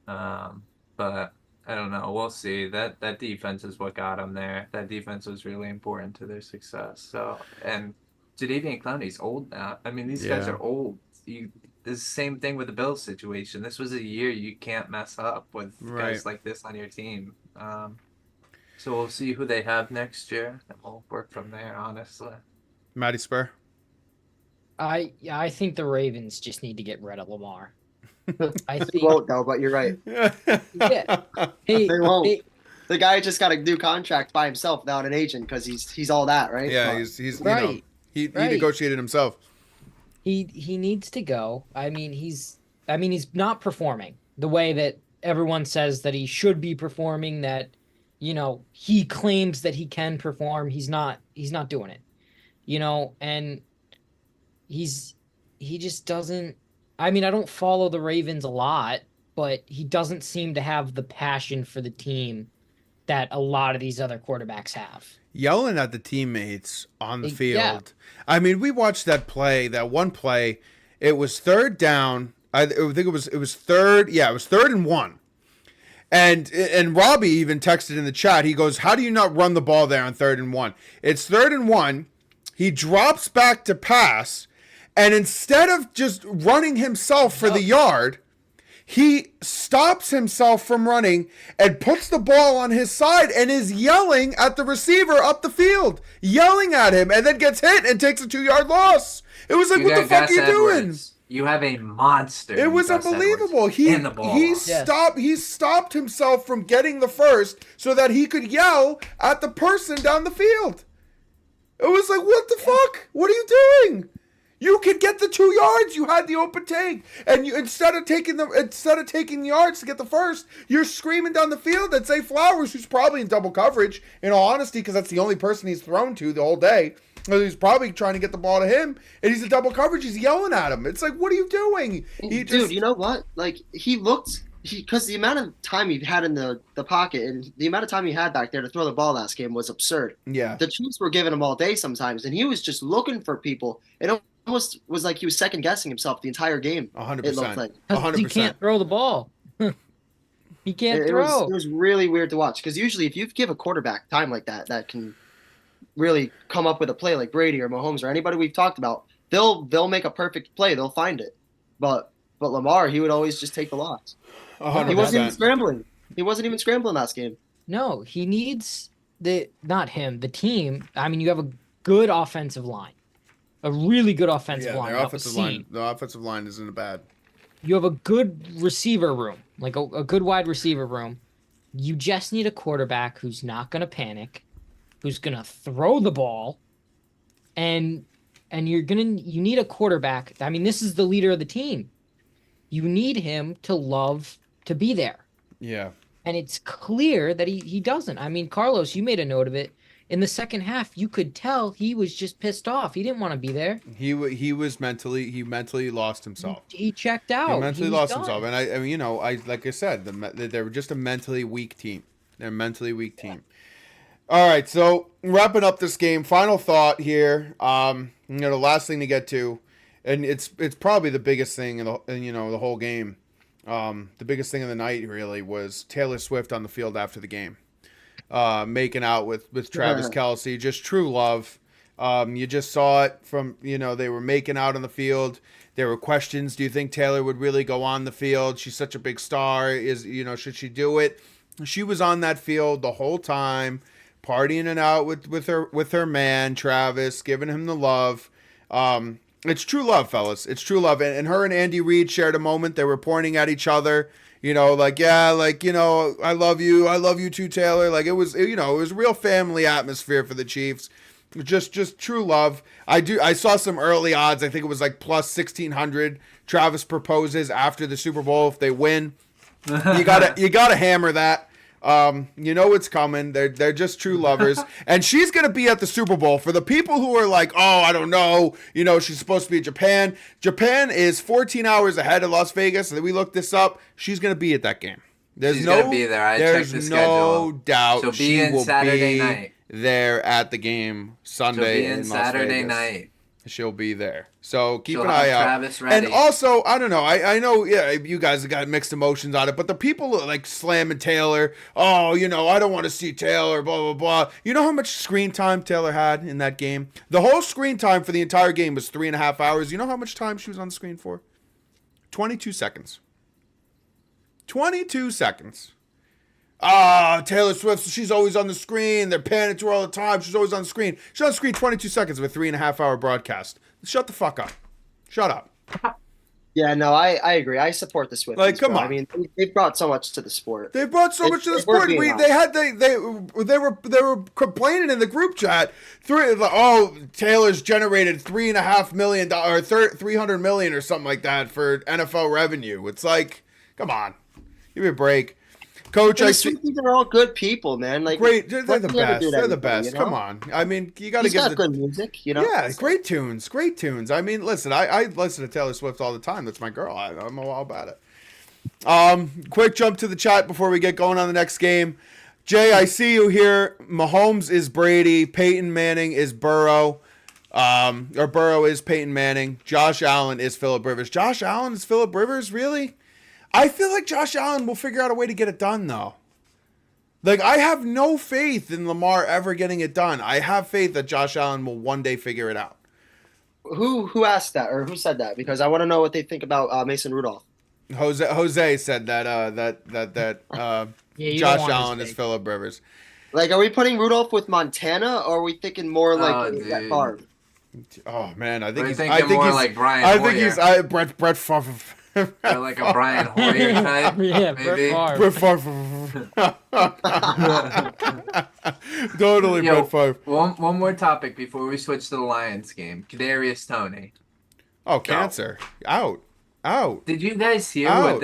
But I don't know. We'll see. That defense is what got them there. That defense was really important to their success. So, and Jadeveon Clowney's old now. I mean, these guys are old. This is the same thing with the Bills situation. This was a year you can't mess up with guys like this on your team. So we'll see who they have next year, and we'll work from there, honestly. Matty Spur. I think the Ravens just need to get rid of Lamar. I They think won't, though, but you're right. yeah. They won't. The guy just got a new contract by himself without an agent because he's all that, right? Yeah, But he's Right. He negotiated himself. He needs to go. I mean, he's not performing the way that everyone says that he should be performing, that he claims that he can perform. He's not doing it. And he just doesn't. I mean, I don't follow the Ravens a lot, but he doesn't seem to have the passion for the team that a lot of these other quarterbacks have. Yelling at the teammates on the field. Yeah. I mean, we watched that one play. It was third down. I think it was third. Yeah, it was 3rd and 1. And Robbie even texted in the chat. He goes, "How do you not run the ball there on 3rd and 1?" It's 3rd and 1. He drops back to pass, and instead of just running himself for the yard, he stops himself from running and puts the ball on his side and is yelling at the receiver up the field, yelling at him, and then gets hit and takes a 2-yard loss. It was like, what the fuck are you doing? You have a monster. It was Gus unbelievable. Edwards, He in the ball. He stopped himself from getting the first so that he could yell at the person down the field. It was like, what the fuck? What are you doing? You could get the 2 yards. You had the open take, and you instead of taking the yards to get the first, you're screaming down the field at Zay Flowers, who's probably in double coverage. In all honesty, because that's the only person he's thrown to the whole day. He's probably trying to get the ball to him, and he's in double coverage. He's yelling at him. It's like, what are you doing? Dude, you know what? Like because the amount of time he had in the pocket and the amount of time he had back there to throw the ball last game was absurd. Yeah. The Chiefs were giving him all day sometimes, and he was just looking for people. It almost was like he was second guessing himself the entire game. 100%. It looked like. 100%. He can't throw the ball. He can't throw. It was really weird to watch because usually if you give a quarterback time like that can really come up with a play like Brady or Mahomes or anybody we've talked about, they'll make a perfect play. They'll find it. But Lamar, he would always just take the loss. 100%. He wasn't even scrambling. He wasn't even scrambling last game. No, he needs the team. I mean, you have a good offensive line, a really good offensive line. The offensive line isn't bad. You have a good receiver room, like a good wide receiver room. You just need a quarterback who's not going to panic, who's going to throw the ball, and and you need a quarterback. I mean, this is the leader of the team. You need him to love to be there. Yeah. And it's clear that he doesn't. I mean, Carlos, you made a note of it. In the second half, you could tell he was just pissed off. He didn't want to be there. He mentally lost himself. He checked out. He mentally was lost done. himself, and I mean, like I said, they were just a mentally weak team. They're a mentally weak team. All right, so wrapping up this game, final thought here. The last thing to get to, and it's probably the biggest thing in the whole game. The biggest thing of the night really was Taylor Swift on the field after the game, making out with Travis Kelce, just true love. You just saw it from, they were making out on the field. There were questions. Do you think Taylor would really go on the field? She's such a big star. Should she do it? She was on that field the whole time, partying it out with her man, Travis, giving him the love. It's true love, fellas. It's true love. And her and Andy Reid shared a moment. They were pointing at each other, I love you. I love you too, Taylor. Like it was real family atmosphere for the Chiefs. Just true love. I saw some early odds. I think it was like plus 1,600. Travis proposes after the Super Bowl if they win. You gotta hammer that. It's coming. They're just true lovers. And she's going to be at the Super Bowl. For the people who are like, oh, I don't know, she's supposed to be in Japan. Japan is 14 hours ahead of Las Vegas. And we looked this up. She's going to be at that game. She's going to be there. I checked the schedule. No doubt She'll be in Saturday night. There at the game Sunday. She'll be in Saturday night. She'll be there. So keep She'll an eye out. Travis ready. And also, I don't know. I know, yeah, you guys have got mixed emotions on it, but the people like slamming Taylor, I don't want to see Taylor, blah, blah, blah. You know how much screen time Taylor had in that game? The whole screen time for the entire game was 3.5 hours. You know how much time she was on the screen for? 22 seconds. 22 seconds. Taylor Swift, she's always on the screen. They're panning to her all the time. She's always on the screen. She's on the screen 22 seconds of a 3.5 hour broadcast. Shut the fuck up. Shut up. Yeah, no, I agree. I support the Swifties. Like, come bro. on. I mean, they've brought so much to the sport. They brought so much to the sport. They were complaining in the group chat. Taylor's generated $3.5 million or $300 million or something like that for NFL revenue. It's like, come on, give me a break. Coach, the Swifties are all good people, man. Like, great, they're the best. They're the best. Come on, I mean, you got to give good music, Yeah, great tunes. I mean, listen, I listen to Taylor Swift all the time. That's my girl. I'm all about it. Quick jump to the chat before we get going on the next game. Jay, I see you here. Mahomes is Brady. Peyton Manning is Burrow. Or Burrow is Peyton Manning. Josh Allen is Phillip Rivers. Josh Allen is Phillip Rivers, really? I feel like Josh Allen will figure out a way to get it done, though. Like, I have no faith in Lamar ever getting it done. I have faith that Josh Allen will one day figure it out. Who asked that, or who said that? Because I want to know what they think about Mason Rudolph. Jose said that Josh Allen is Phillip Rivers. Like, are we putting Rudolph with Montana, or are we thinking more like Brett Favre? Oh man, I think he's more like Brian Hoyer. I think he's Brett Favre. Or like a Brian Hoyer type. Yeah, maybe. Brett Favre. Totally Brett Favre. One more topic before we switch to the Lions game. Kadarius Toney. Oh, cancer. Out. Did you guys hear what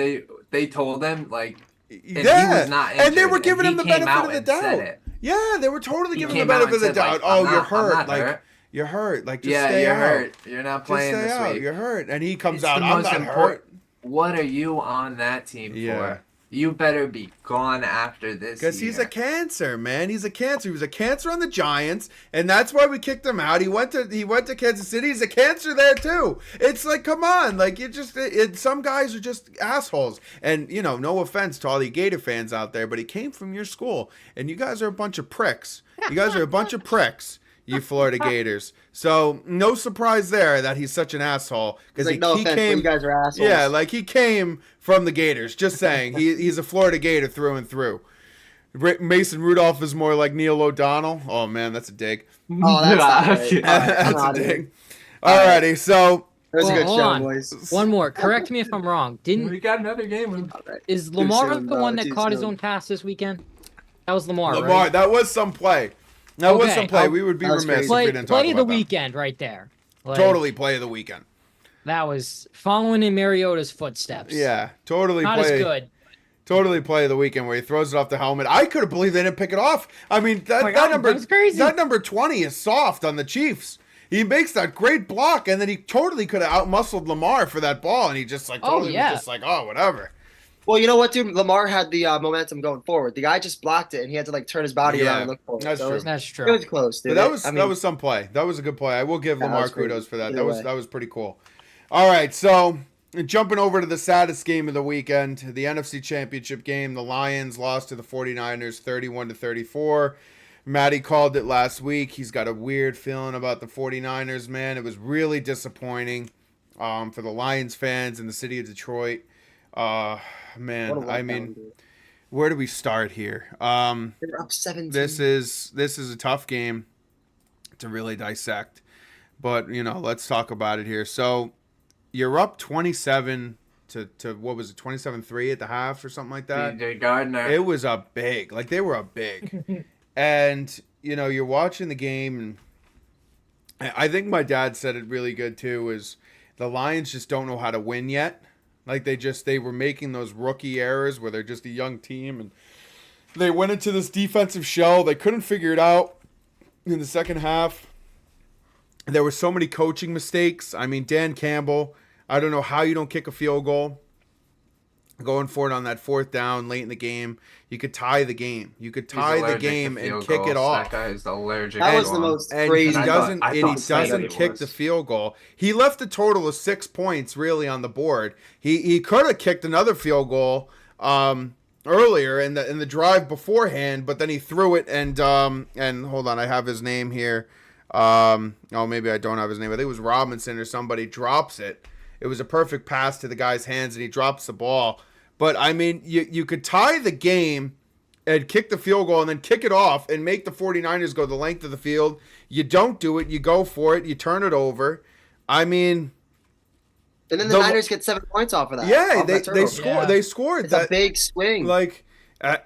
they told him? Like, and he was not injured, and they were giving him the benefit of the doubt. Yeah, they were totally giving him the benefit of the doubt. Like, you're hurt. Hurt. You're hurt. Like, just stay out. Hurt. You're not playing this week. You're hurt. And he comes out, I'm not hurt. What are you on that team for? You better be gone after this. Because he's a cancer, man. He's a cancer. He was a cancer on the Giants, and that's why we kicked him out. He went to Kansas City. He's a cancer there too. It's like, come on, like some guys are just assholes. And no offense to all the Gator fans out there, but he came from your school, and you guys are a bunch of pricks. You Florida Gators. So no surprise there that he's such an asshole because he came. You guys are assholes. Yeah, like he came from the Gators. Just saying, he's a Florida Gator through and through. Mason Rudolph is more like Neil O'Donnell. Oh man, that's a dig. Oh, that's not right. That's a dig. Alrighty, so that was a good hold show, on. boys. One more. Correct me if I'm wrong. We got another game? Is Lamar the one that caught his own pass this weekend? That was Lamar. Lamar, right? that was some play. That was some play. We would be remiss if we didn't talk about Play of the that. weekend right there. Like, Totally play of the weekend. That was following in Mariota's footsteps. Yeah, totally Not play. as good. Totally play of the weekend where he throws it off the helmet. I could have believed they didn't pick it off. I mean, that number that was crazy. That number 20 is soft on the Chiefs. He makes that great block, and then he totally could have outmuscled Lamar for that ball, and he just like totally was just like, oh, whatever. Well, you know what, dude? Lamar had the momentum going forward. The guy just blocked it, and he had to like turn his body around and look for it. That's true. That's true. It was close, dude. But that was some play. That was a good play. I will give Lamar kudos for that. That was pretty cool. All right, so jumping over to the saddest game of the weekend, the NFC Championship game. The Lions lost to the 49ers 31-34. Matty called it last week. He's got a weird feeling about the 49ers, man. It was really disappointing for the Lions fans in the city of Detroit. Man, I mean, where do we start here? They're up 17. This is a tough game to really dissect, but let's talk about it here. So you're up 27 to what was it, 27-3 at the half or something like that. DJ Gardner. It was a big, like they were a big, and you're watching the game, and I think my dad said it really good too. Is the Lions just don't know how to win yet. Like they were making those rookie errors where they're just a young team, and they went into this defensive shell. They couldn't figure it out in the second half. There were so many coaching mistakes. I mean, Dan Campbell, I don't know how you don't kick a field goal. Going for it on that fourth down late in the game, you could tie the game. You could tie the game and kick it off. That guy is allergic. That was the most and crazy. he doesn't kick was. the field goal. He left a total of 6 points really on the board. He could have kicked another field goal earlier in the drive beforehand, but then he threw it and hold on, I have his name here. Maybe I don't have his name. I think it was Robinson or somebody drops it. It was a perfect pass to the guy's hands, and he drops the ball. But, I mean, you could tie the game and kick the field goal and then kick it off and make the 49ers go the length of the field. You don't do it. You go for it. You turn it over. I mean... And then the Niners get 7 points off of that. Yeah, they They scored. It's a big swing. Like,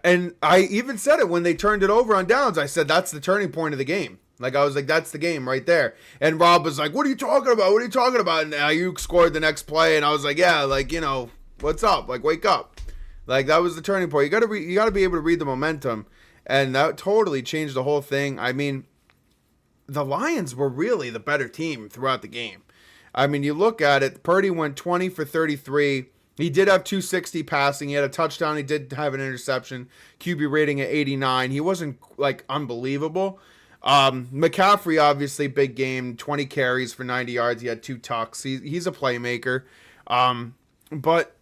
and I even said it when they turned it over on downs. I said, that's the turning point of the game. Like, I was like, that's the game right there. And Rob was like, what are you talking about? What are you talking about? And Ayuk scored the next play. And I was like, yeah, like, what's up? Like, wake up. Like, that was the turning point. You got to be able to read the momentum. And that totally changed the whole thing. I mean, the Lions were really the better team throughout the game. I mean, you look at it, Purdy went 20 for 33. He did have 260 passing. He had a touchdown. He did have an interception. QB rating at 89. He wasn't, like, unbelievable. McCaffrey, obviously, big game, 20 carries for 90 yards. He had 2 tucks. He's a playmaker. But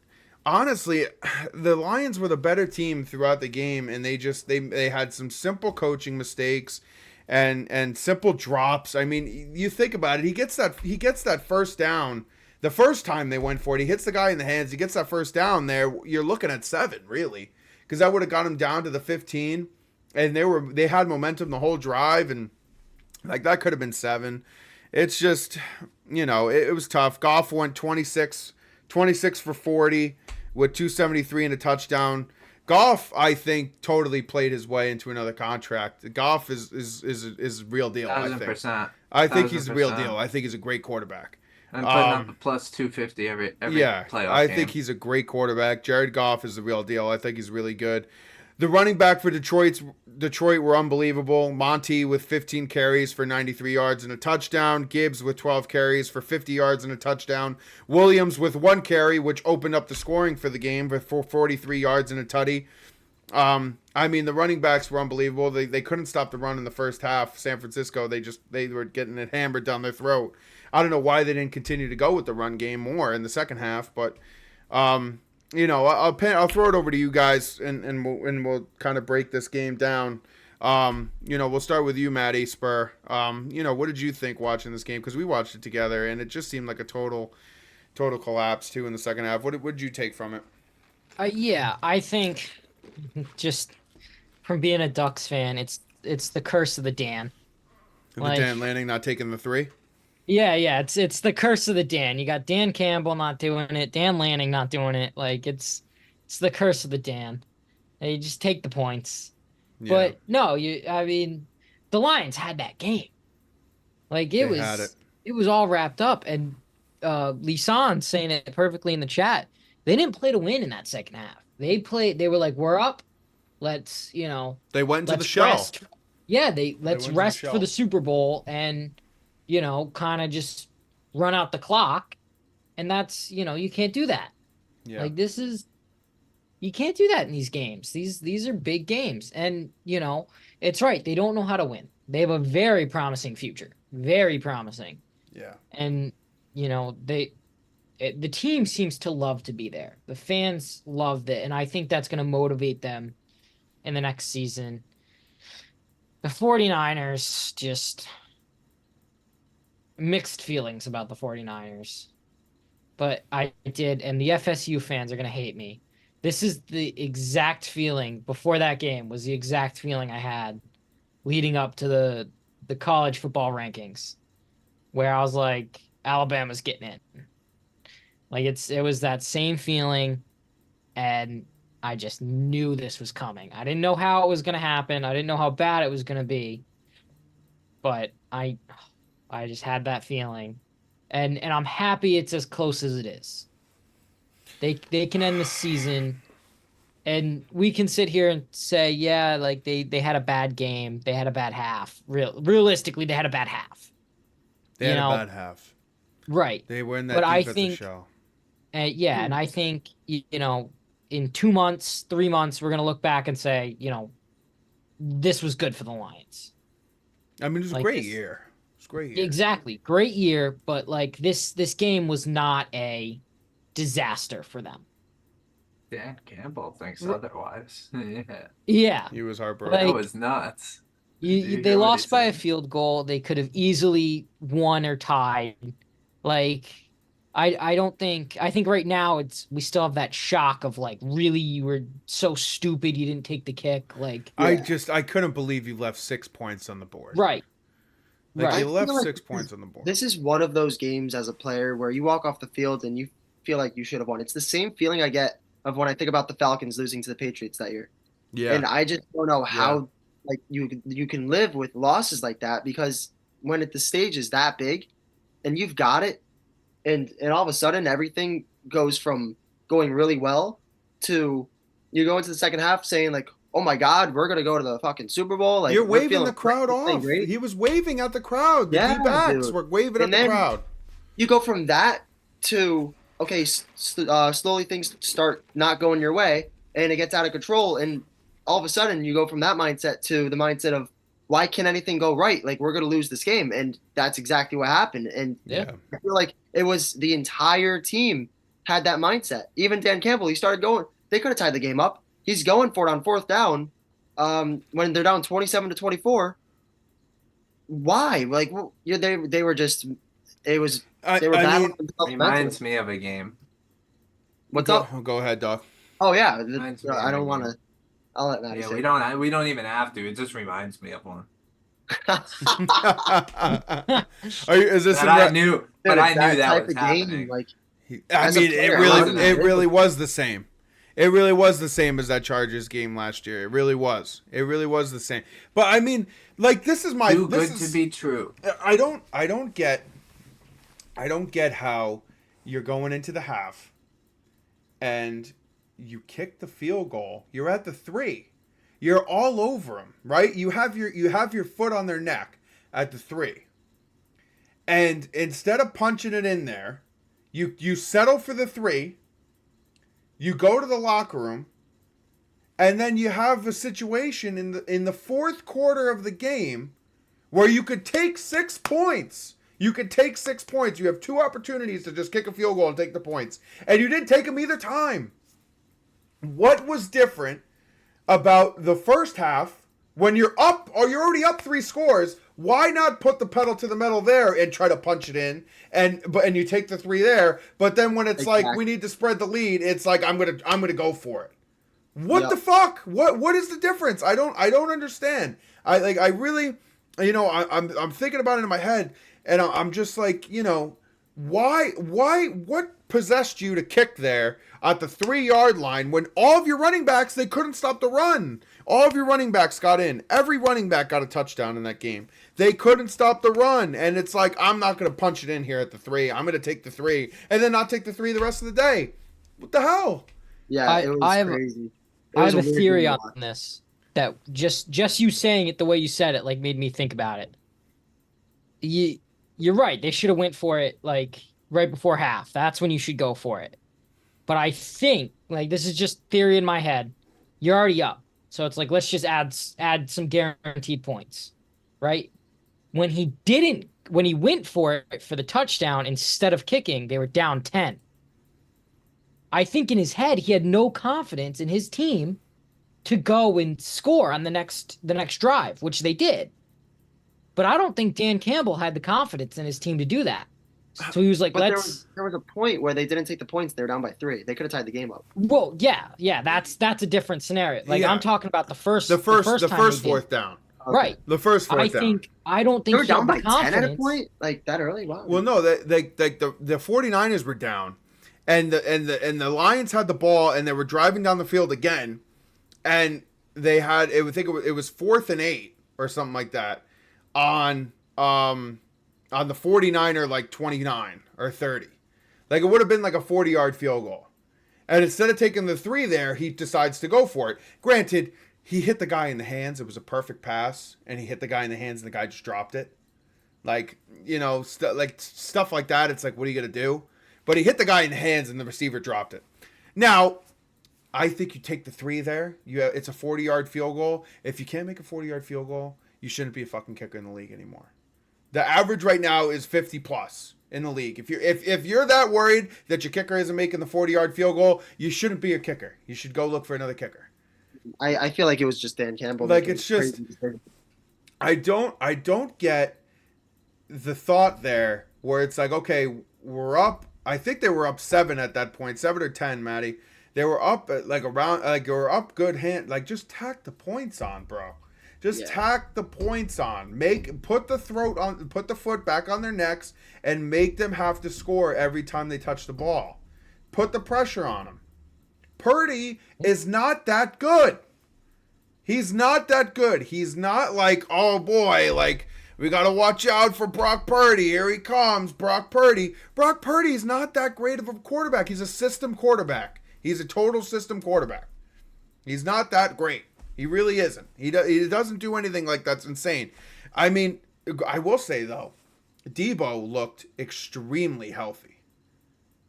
honestly, the Lions were the better team throughout the game, and they had some simple coaching mistakes and simple drops. I mean, you think about it, he gets that first down. The first time they went for it, he hits the guy in the hands. He gets that first down there. You're looking at 7, really, because that would have got him down to the 15. And they had momentum the whole drive, and like that could have been 7. It's just, it was tough. Goff went 26 for 40 with 273 and a touchdown. Goff, I think, totally played his way into another contract. Goff is real deal. 1,000%. I think he's a real deal. I think he's a great quarterback. And putting up a plus 250 every playoff I game. think he's a great quarterback. Jared Goff is the real deal. I think he's really good. The running back for Detroit were unbelievable. Monty with 15 carries for 93 yards and a touchdown. Gibbs with 12 carries for 50 yards and a touchdown. Williams with 1 carry, which opened up the scoring for the game for 43 yards and a tutty. I mean, the running backs were unbelievable. They couldn't stop the run in the first half. San Francisco, they were getting it hammered down their throat. I don't know why they didn't continue to go with the run game more in the second half, but I'll throw it over to you guys, and we'll kind of break this game down. We'll start with you, Matty Spur. What did you think watching this game? Because we watched it together, and it just seemed like a total collapse too in the second half. What did you take from it? Yeah, I think just from being a Ducks fan, it's the curse of the Dan. Dan Lanning not taking the 3. Yeah, it's the curse of the Dan. You got Dan Campbell not doing it, Dan Lanning not doing it. Like it's the curse of the Dan. And you just take the points. Yeah. But no, I mean, the Lions had that game. Like it it was all wrapped up. And Lisan saying it perfectly in the chat. They didn't play to win in that second half. They were like, we're up. Let's, They went into the let's shell. rest. Yeah, let's went to the rest for shell. the Super Bowl and, kind of just run out the clock. And that's, you can't do that. Yeah. Like you can't do that in these games. These are big games. And, it's right. They don't know how to win. They have a very promising future. Very promising. Yeah. And, the team seems to love to be there. The fans loved it. And I think that's going to motivate them in the next season. The 49ers, just mixed feelings about the 49ers. But I did, and the FSU fans are going to hate me. This is the exact feeling before that game was the exact feeling I had leading up to the college football rankings, where I was like, Alabama's getting in. Like it was that same feeling, and I just knew this was coming. I didn't know how it was going to happen. I didn't know how bad it was going to be, but I just had that feeling, and I'm happy it's as close as it is. They can end the season, and we can sit here and say, yeah, like they had a bad game, they had a bad half. Realistically, they had a bad half. They had a bad half. Right. They were in that But I defensive think, shell. and I think in 2 months, 3 months, we're gonna look back and say, this was good for the Lions. I mean, it was a Like great this- year. It was a great year. Exactly, great year, but like this game was not a disaster for them. Dan Campbell thinks R- otherwise. Yeah, Yeah, He was heartbroken. Like- that was nuts. Did you they hear what lost he by a said? field goal. They could have easily won or tied. Like, I think right now we still have that shock of like, really, you were so stupid you didn't take the kick. Like, I couldn't believe you left 6 points on the board. right, Like right. you left feel like 6 points on the board. This is one of those games as a player where you walk off the field and you feel like you should have won. It's the same feeling I get of when I think about the Falcons losing to the Patriots that year. Yeah. And I just don't know how like you can live with losses like that, because when the stage is that big and you've got it, and all of a sudden everything goes from going really well to you go into the second half saying like, oh my God, we're gonna go to the fucking Super Bowl. Like You're we're waving feeling the crowd great, we're playing off. great. He was waving at the crowd. The Yeah, D-backs dude. were waving at And the then- crowd. You go from that to okay, slowly things start not going your way, and it gets out of control, and all of a sudden you go from that mindset to the mindset of why can't anything go right? Like we're gonna lose this game, and that's exactly what happened. And Yeah. I feel like it was the entire team had that mindset. Even Dan Campbell, he started going. They could have tied the game up. He's going for it on fourth down when they're down 27-24. Why? Like they were just. It was they were battling themselves Reminds mentally. me of a game. What's up? Go ahead, Doc. Oh yeah, Reminds me I of don't a want to. game. I'll let Maddie Yeah, say. we don't even have to. It just reminds me of one. Is this That in I re- knew, but I knew that type was of game, happening. like I as a mean, player, I wasn't it that really was the same. It really was the same as that Chargers game last year. It really was. It really was the same. But I mean, like this is my Too this good is, to be true. I don't get how you're going into the half and you kick the field goal. You're at the 3. You're all over them, right? You have your foot on their neck at the 3. And instead of punching it in there, you settle for the 3. You go to the locker room, and then you have a situation in the fourth quarter of the game where you could take 6 points. You could take 6 points. You have 2 opportunities to just kick a field goal and take the points, and you didn't take them either time. What was different about the first half when you're up or you're already up 3 scores? Why not put the pedal to the metal there and try to punch it in and you take the 3 there? But then when it's like we need to spread the lead, it's like I'm gonna go for it. What the fuck? What is the difference? I don't understand. I really, I'm thinking about it in my head, and I'm just like, what possessed you to kick there at the 3-yard line when all of your running backs, they couldn't stop the run? All of your running backs got in. Every running back got a touchdown in that game. They couldn't stop the run. And it's like, I'm not going to punch it in here at the 3. I'm going to take the 3 and then not take the 3 the rest of the day. What the hell? Yeah, it was crazy. I have a theory on this that just you saying it the way you said it like made me think about it. You're right. They should have went for it like right before half. That's when you should go for it. But I think like this is just theory in my head. You're already up. So it's like let's just add some guaranteed points. Right? When he went for it for the touchdown instead of kicking, they were down 10. I think in his head he had no confidence in his team to go and score on the next drive, which they did. But I don't think Dan Campbell had the confidence in his team to do that. So he was like, there was a point where they didn't take the points. They were down by 3. They could have tied the game up. Well, yeah, that's a different scenario. Like I'm talking about the first fourth down. Okay. Right. The first fourth down. I don't think They were he had down the by 10 confidence. at a point like that early. Wow. Well, no, the 49ers were down, and the Lions had the ball, and they were driving down the field again, and they had it was 4th and 8 or something like that on the 49er like 29 or 30. Like it would have been like a 40-yard field goal. And instead of taking the 3 there, he decides to go for it. Granted, he hit the guy in the hands. It was a perfect pass, and he hit the guy in the hands, and the guy just dropped it. Like, you know, stuff like that. It's like, what are you going to do? But he hit the guy in the hands, and the receiver dropped it. Now, I think you take the 3 there. It's a 40-yard field goal. If you can't make a 40-yard field goal, you shouldn't be a fucking kicker in the league anymore. The average right now is 50 plus in the league. If you're that worried that your kicker isn't making the 40-yard field goal, you shouldn't be a kicker. You should go look for another kicker. I feel like it was just Dan Campbell. Like it's just, I don't get the thought there where it's like, okay, we're up. I think they were up 7 at that point, 7 or 10, Maddie. They were up at like around, like they were up good hand. Like just tack the points on, bro. Just tack the points on. Put the foot back on their necks and make them have to score every time they touch the ball. Put the pressure on them. Purdy is not that good. He's not that good. He's not like, oh boy, like we got to watch out for Brock Purdy. Here he comes, Brock Purdy. Brock Purdy is not that great of a quarterback. He's a system quarterback. He's a total system quarterback. He's not that great. He really isn't. He doesn't do anything like that's insane. I mean, I will say though, Debo looked extremely healthy.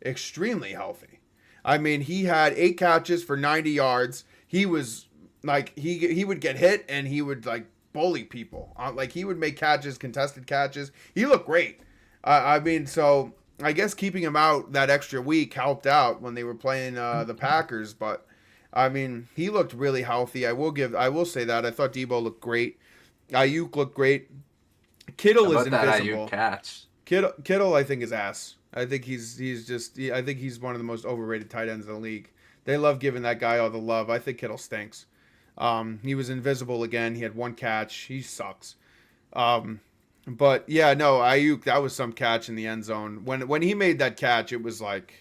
Extremely healthy. I mean, he had 8 catches for 90 yards. He was like, he would get hit and he would like bully people. Like he would make catches, contested catches. He looked great. I mean, so I guess keeping him out that extra week helped out when they were playing the Packers. But I mean, he looked really healthy. I will say that. I thought Debo looked great. Ayuk looked great. Kittle is invisible. That Ayuk catch. Kittle, I think, is ass. I think he's one of the most overrated tight ends in the league. They love giving that guy all the love. I think Kittle stinks. He was invisible again. He had 1 catch. He sucks. But yeah, no, Ayuk, that was some catch in the end zone. When he made that catch, it was like,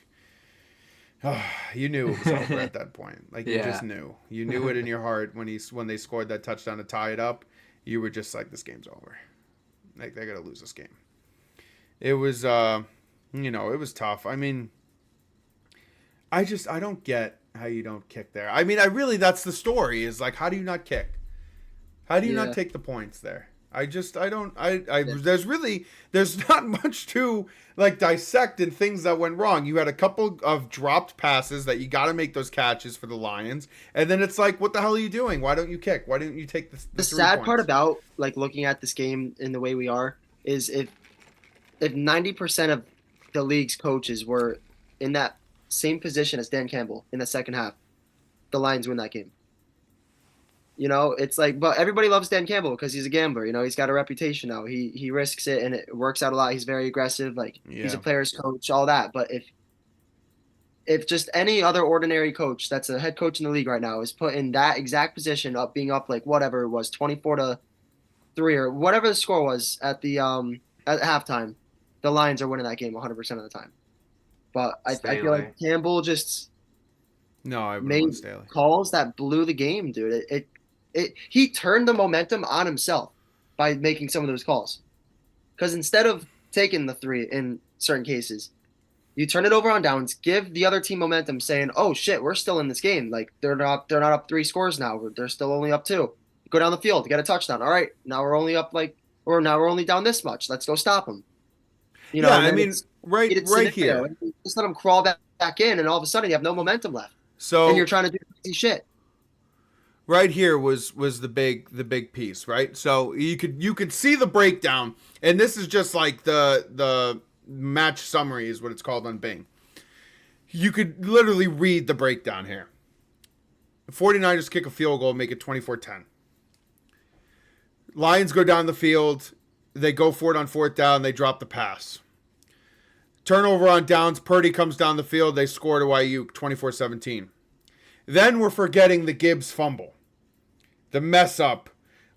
you knew it was over at that point. Like you just knew. You knew it in your heart when they scored that touchdown to tie it up. You were just like, this game's over. Like they're gonna lose this game. It was it was tough. I mean, I don't get how you don't kick there. I mean, that's the story is like, how do you not kick? How do you not take the points there? There's not much to like dissect in things that went wrong. You had a couple of dropped passes that you got to make those catches for the Lions. And then it's like, what the hell are you doing? Why don't you kick? Why didn't you take the sad part about like looking at this game in the way we are is if 90% of the league's coaches were in that same position as Dan Campbell in the second half, the Lions win that game. You know, it's like, but everybody loves Dan Campbell because he's a gambler. You know, he's got a reputation now. He risks it and it works out a lot. He's very aggressive. Like he's a player's coach, all that. But if just any other ordinary coach that's a head coach in the league right now is put in that exact position, being up like whatever it was, 24-3 or whatever the score was at the at halftime, the Lions are winning that game 100% of the time. But I feel Staley. like Campbell just No, I would made want Staley. calls that blew the game, dude. He turned the momentum on himself by making some of those calls. Because instead of taking the 3 in certain cases, you turn it over on downs, give the other team momentum, saying, "Oh shit, we're still in this game. Like they're not up 3 scores now. They're still only up 2. Go down the field, get a touchdown. All right, now we're only up or now we're only down this much. Let's go stop them." You know, Yeah, and I then mean, it's right scenario, here. and you just let them crawl back in, and all of a sudden you have no momentum left, So and you're trying to do crazy shit. right here was the big piece, right? So you could see the breakdown, and this is just like the match summary is what it's called on Bing. You could literally read the breakdown here. The 49ers kick a field goal, make it 24-10. Lions go down the field, they go for it on 4th down, they drop the pass. Turnover on downs, Purdy comes down the field, they score to Ayuk 24-17. Then we're forgetting the Gibbs fumble. The mess up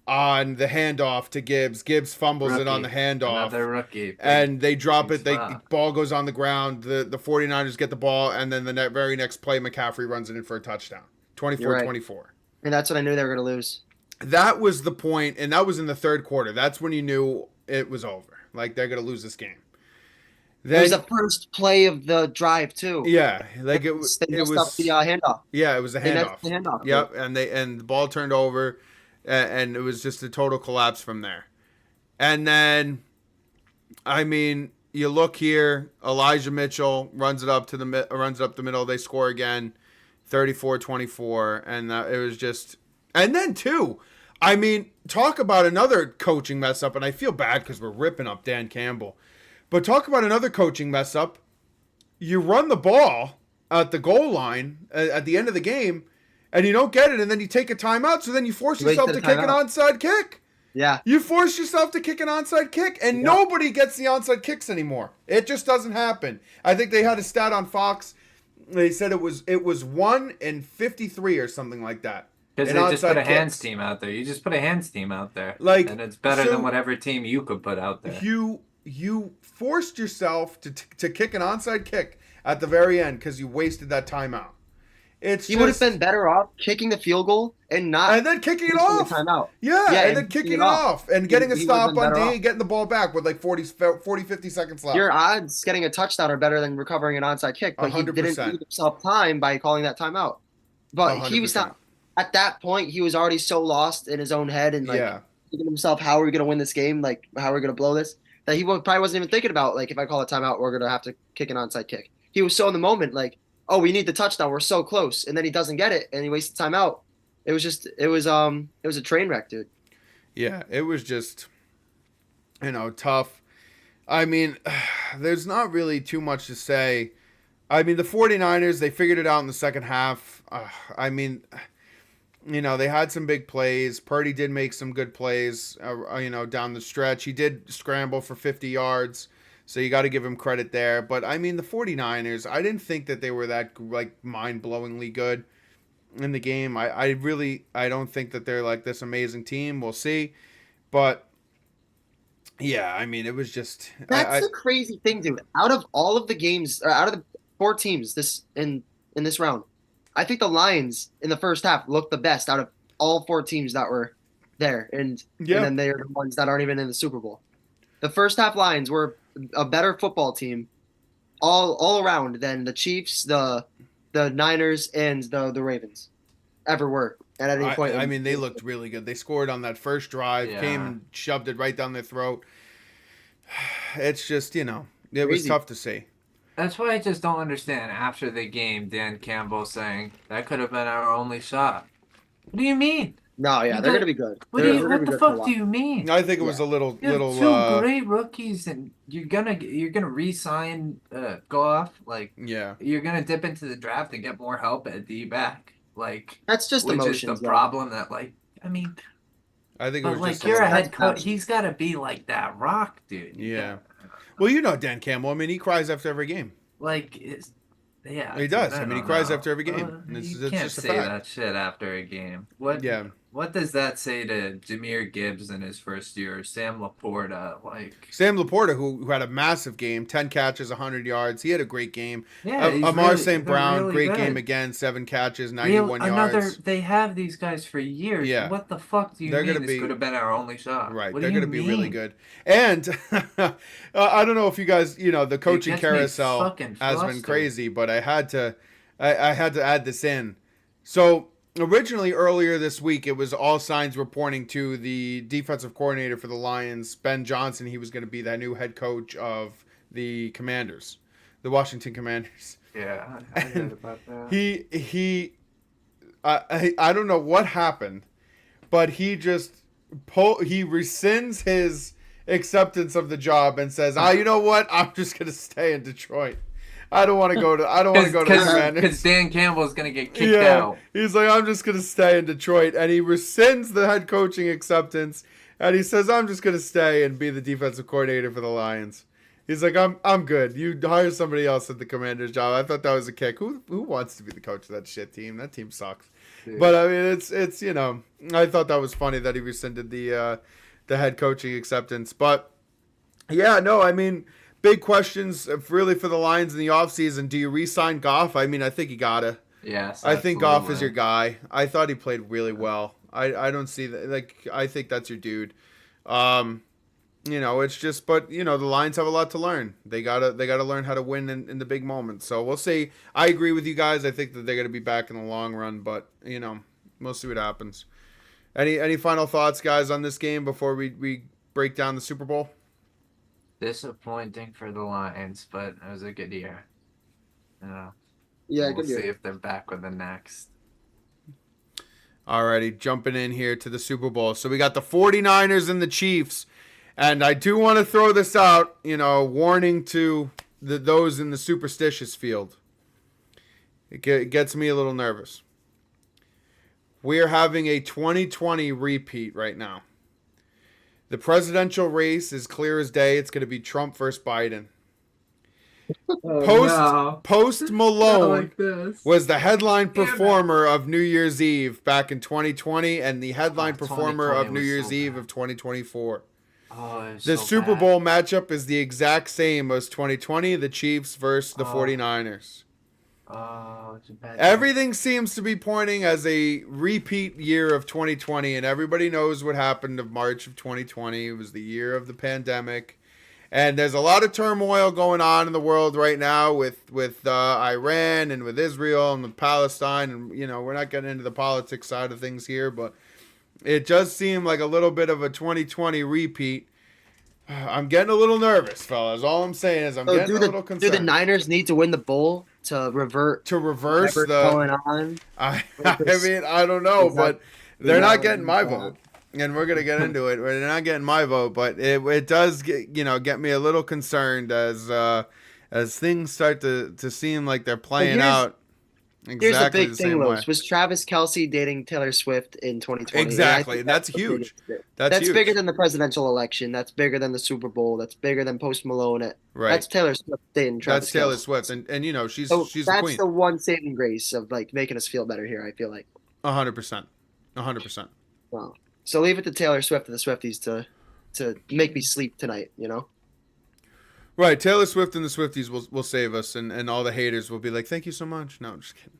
on the handoff to Gibbs. Gibbs fumbles it on the handoff. Another rookie. And they drop it. Spot. The ball goes on the ground. The 49ers get the ball. And then the very next play, McCaffrey runs it in for a touchdown. 24-24. And that's when I knew they were going to lose. That was the point, and that was in the third quarter. That's when you knew it was over. Like, they're going to lose this game. It was the first play of the drive too. Yeah, like it was. They messed up the handoff. Yeah, it was a They messed handoff. the handoff. Yep, and the ball turned over, and it was just a total collapse from there. And then, I mean, you look here. Elijah Mitchell runs it up the middle. They score again, 34-24, and it was just. And then too, I mean, talk about another coaching mess up, and I feel bad because we're ripping up Dan Campbell. But talk about another coaching mess up. You run the ball at the goal line at the end of the game, and you don't get it, and then you take a timeout, so then you force yourself to kick an onside kick. Yeah. You force yourself to kick an onside kick, and nobody gets the onside kicks anymore. It just doesn't happen. I think they had a stat on Fox. They said it was 1 in 53 or something like that. Because they just put a hands team out there. You just put a hands team out there. And it's better than whatever team you could put out there. You forced yourself to kick an onside kick at the very end because you wasted that timeout. You would have been better off kicking the field goal and then kicking it off. The timeout. Yeah, and then kicking it off and getting a stop on D and getting the ball back with like 40, 50 seconds left. Your odds getting a touchdown are better than recovering an onside kick, but 100%. He didn't give himself time by calling that timeout. But 100%. He was not at that point. He was already so lost in his own head and thinking to himself, "How are we going to win this game? Like, how are we going to blow this?" That he probably wasn't even thinking about, like, if I call a timeout, we're going to have to kick an onside kick. He was so in the moment, like, oh, we need the touchdown. We're so close. And then he doesn't get it, and he wastes timeout. It was a train wreck, dude. Yeah, it was just, tough. I mean, there's not really too much to say. I mean, the 49ers, they figured it out in the second half. I mean, they had some big plays. Purdy did make some good plays, down the stretch. He did scramble for 50 yards, so you got to give him credit there. But, I mean, the 49ers, I didn't think that they were that, like, mind-blowingly good in the game. I don't think that they're, like, this amazing team. We'll see. But, yeah, I mean, it was just... That's the crazy thing, dude. Out of all of the games, out of the 4 teams in this round, I think the Lions in the first half looked the best out of all 4 teams that were there. And then they are the ones that aren't even in the Super Bowl. The first half Lions were a better football team all around than the Chiefs, the Niners, and the Ravens ever were at any point. I mean, they looked really good. They scored on that first drive, came and shoved it right down their throat. It's just, it was tough to see. That's why I just don't understand after the game, Dan Campbell saying, that could have been our only shot. What do you mean? No, yeah, they're going to be good. What the fuck do you mean? I think it was a little... two great rookies, and you're gonna re-sign Goff. Like, you're gonna dip into the draft and get more help at D-back. Like, that's just emotions. Just the problem that, like, I mean... I think it was like, you're a head coach. He's got to be like that rock, dude. Yeah. Well, Dan Campbell. I mean, he cries after every game. Like, Yeah, He dude, does. I he don't cries know. after every game. And You it's can't just a say fact. that shit after a game. What? Yeah. What does that say to Jameer Gibbs in his first year? Sam Laporta, like, Sam Laporta, who had a massive game, 10 catches, 100 yards. He had a great game. yeah, Amar St. they're Brown, really great game good. again, 7 catches, Real 91 another. yards. They have these guys for years. Yeah. What the fuck do you They're mean gonna this be- could have been our only shot? Right, What they're do you going to be really mean? good. And I don't know if you guys, the coaching gets me carousel fucking has been flustered. crazy, but I had to add this in. So originally earlier this week, it was all signs were pointing to the defensive coordinator for the Lions, Ben Johnson. He was going to be the new head coach of the Commanders, the Washington Commanders. Yeah, I heard about that. I don't know what happened, but he just he rescinds his acceptance of the job and says, you know what? I'm just going to stay in Detroit. I don't want to go to the Commanders. Because Dan Campbell's gonna get kicked out. He's like, I'm just gonna stay in Detroit, and he rescinds the head coaching acceptance, and he says, I'm just gonna stay and be the defensive coordinator for the Lions. He's like, I'm good. You hire somebody else at the Commander's job. I thought that was a kick. Who wants to be the coach of that shit team? That team sucks. Dude. But I mean, it's I thought that was funny that he rescinded the head coaching acceptance. But yeah, no, I mean. Big questions really for the Lions in the offseason. Do you re-sign Goff? I mean, I think you gotta. Yes. I think Goff is your guy. I thought he played really well. I don't see that. Like, I think that's your dude. It's just, but the Lions have a lot to learn. They gotta learn how to win in the big moments. So we'll see. I agree with you guys. I think that they're gonna be back in the long run, but we'll see what happens. Any final thoughts, guys, on this game before we break down the Super Bowl? Disappointing for the Lions, but it was a good year. Yeah, we'll good see year. if they're back with the next. Alrighty, jumping in here to the Super Bowl. So we got the 49ers and the Chiefs. And I do want to throw this out, warning to those in the superstitious field. It gets me a little nervous. We are having a 2020 repeat right now. The presidential race is clear as day. It's going to be Trump versus Biden. Post Malone was the headline performer of New Year's Eve back in 2020 and the headline performer of New Year's Eve of 2024. The Super Bowl matchup is the exact same as 2020, the Chiefs versus the 49ers. It's a bad Everything seems to be pointing as a repeat year of 2020, and everybody knows what happened in March of 2020. It was the year of the pandemic, and there's a lot of turmoil going on in the world right now with Iran and with Israel and with Palestine, and we're not getting into the politics side of things here, but it does seem like a little bit of a 2020 repeat. I'm getting a little nervous, fellas. All I'm saying is I'm getting a little concerned. Do the Niners need to win the bowl to reverse whatever's going on? I mean, I don't know, but they're not getting my vote, and we're gonna get into it. They're not getting my vote, but it does get me a little concerned as things start to seem like they're playing out exactly Here's the big the thing, same way. Los. Was Travis Kelce dating Taylor Swift in 2020? Exactly, and that's huge. That's huge. bigger than the presidential election. That's bigger than the Super Bowl. That's bigger than Post Malone. Right. That's Taylor Swift dating Travis That's Taylor Kelce. Swift, and she's So she's that's the queen. the one saving grace of making us feel better here. I feel like. 100%, 100%. Wow. So leave it to Taylor Swift and the Swifties to make me sleep tonight. Right, Taylor Swift and the Swifties will save us, and all the haters will be like, thank you so much. No, I'm just kidding.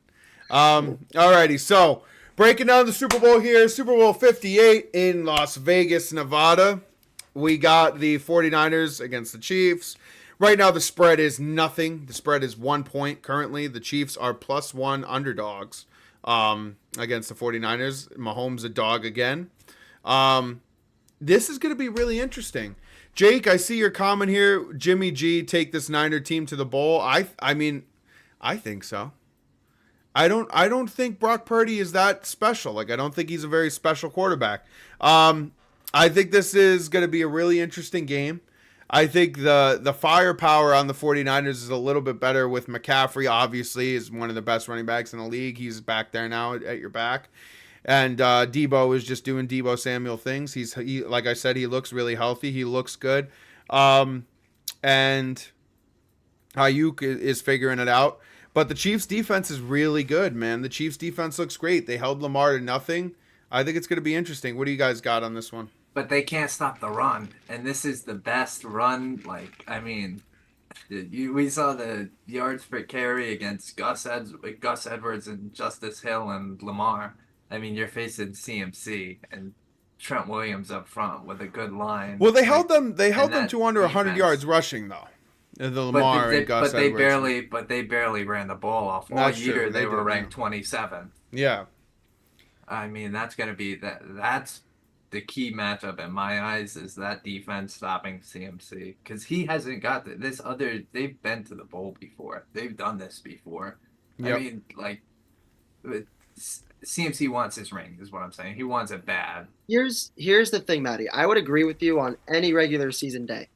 Alrighty, so breaking down the Super Bowl here, Super Bowl 58 in Las Vegas, Nevada. We got the 49ers against the Chiefs. Right now the spread is nothing. The spread is 1 point currently. The Chiefs are +1 underdogs against the 49ers. Mahomes a dog again. This is going to be really interesting. Jake, I see your comment here. Jimmy G take this Niner team to the bowl. I mean, I think so. I don't think Brock Purdy is that special. I don't think he's a very special quarterback. I think this is going to be a really interesting game. I think the firepower on the 49ers is a little bit better with McCaffrey, obviously, is one of the best running backs in the league. He's back there now at your back. And Debo is just doing Debo Samuel things. He like I said, he looks really healthy. He looks good. And Ayuk is figuring it out. But the Chiefs' defense is really good, man. The Chiefs' defense looks great. They held Lamar to nothing. I think it's going to be interesting. What do you guys got on this one? But they can't stop the run, and this is the best run. Like, I mean, we saw the yards per carry against Gus Edwards and Justice Hill and Lamar. I mean, you're facing CMC and Trent Williams up front with a good line. Well, they held them. They held them that to under 100 defense. yards rushing, though. The Lamar and Gus Edwards. But they barely ran the ball off all That's year. true. They They were did, ranked 27th. Yeah. I mean, that's gonna be that's the key matchup in my eyes is that defense stopping CMC because he hasn't got this other. They've been to the bowl before. They've done this before. Yep. I mean, like CMC wants his ring, is what I'm saying. He wants it bad. Here's the thing, Maddie. I would agree with you on any regular season day,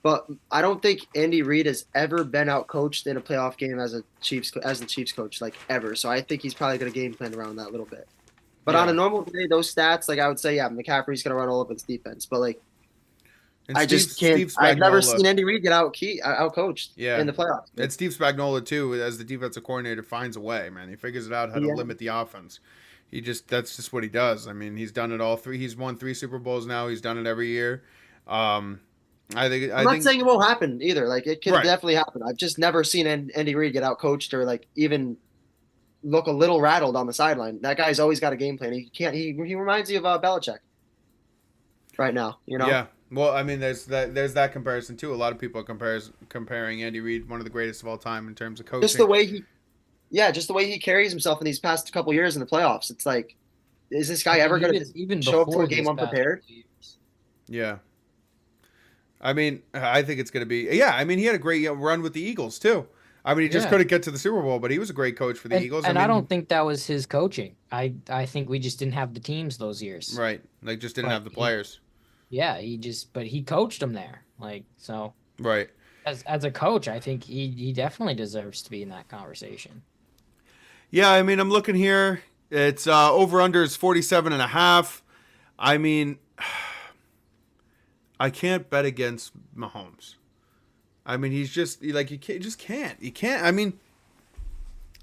but I don't think Andy Reid has ever been out coached in a playoff game as the Chiefs coach, like ever. So I think he's probably going to game plan around that a little bit. But on a normal day, those stats, like I would say, yeah, McCaffrey's going to run all over his defense. But like, And I just can't. I've never seen Andy Reid get out coached in the playoffs. And Steve Spagnuolo too, as the defensive coordinator, finds a way. Man, he figures it out how to limit the offense. That's just what he does. I mean, he's done it all three. He's won 3 Super Bowls now. He's done it every year. I'm not saying it won't happen either. Like it can definitely happen. I've just never seen Andy Reid get out coached or like even look a little rattled on the sideline. That guy's always got a game plan. He can't. He reminds you of Belichick right now. You know. Yeah. Well, I mean, there's that comparison too. A lot of people are comparing Andy Reid, one of the greatest of all time in terms of coaching. Just the way he carries himself in these past couple years in the playoffs. It's like, is this guy ever going to show up to a game unprepared? Yeah. I mean, I think it's going to be. Yeah, I mean, he had a great run with the Eagles too. I mean, he just couldn't get to the Super Bowl, but he was a great coach for the Eagles. And I don't think that was his coaching. I think we just didn't have the teams those years. Right. Like, just didn't have the players. But he coached them there. Like, so. Right. As a coach, I think he definitely deserves to be in that conversation. Yeah, I mean, I'm looking here. It's over-under is 47.5. I mean, I can't bet against Mahomes. I mean, he's just like you can't. You can't. I mean,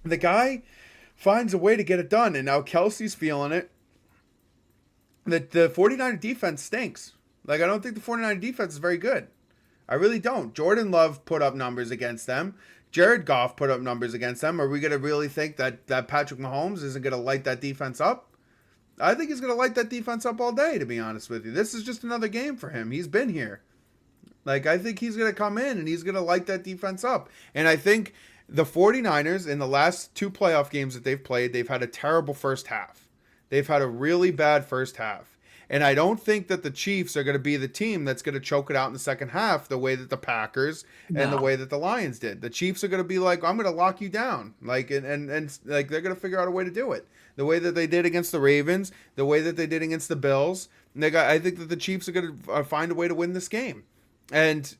the guy finds a way to get it done, and now Kelsey's feeling it. The 49er defense stinks. Like, I don't think the 49er defense is very good. I really don't. Jordan Love put up numbers against them. Jared Goff put up numbers against them. Are we going to really think that Patrick Mahomes isn't going to light that defense up? I think he's going to light that defense up all day, to be honest with you. This is just another game for him. He's been here. Like, I think he's going to come in and he's going to light that defense up. And I think the 49ers, in the last 2 playoff games that they've played, they've had a terrible first half. They've had a really bad first half. And I don't think that the Chiefs are going to be the team that's going to choke it out in the second half the way that the Packers and the way that the Lions did. The Chiefs are going to be like, I'm going to lock you down. Like, and like, they're going to figure out a way to do it. The way that they did against the Ravens, the way that they did against the Bills. I think that the Chiefs are going to find a way to win this game. And,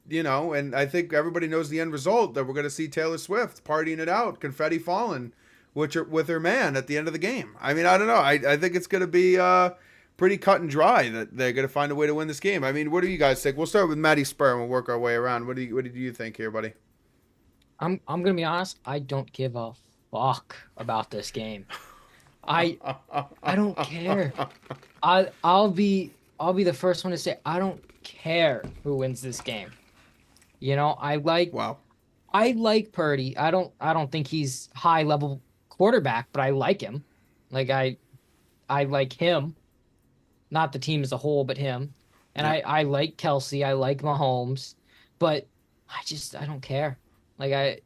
you know, and I think everybody knows the end result, that we're going to see Taylor Swift partying it out, confetti falling with her man at the end of the game. I mean, I don't know. I think it's going to be pretty cut and dry that they're going to find a way to win this game. I mean, what do you guys think? We'll start with Matty Spur and we'll work our way around. What do you think here, buddy? I'm going to be honest. I don't give a fuck about this game. I don't care. I'll be the first one to say I don't care who wins this game. You know, I like Purdy. I don't think he's high level quarterback, but I like him. Like I like him, not the team as a whole, but him. And I like Kelsey. I like Mahomes, but I don't care. Like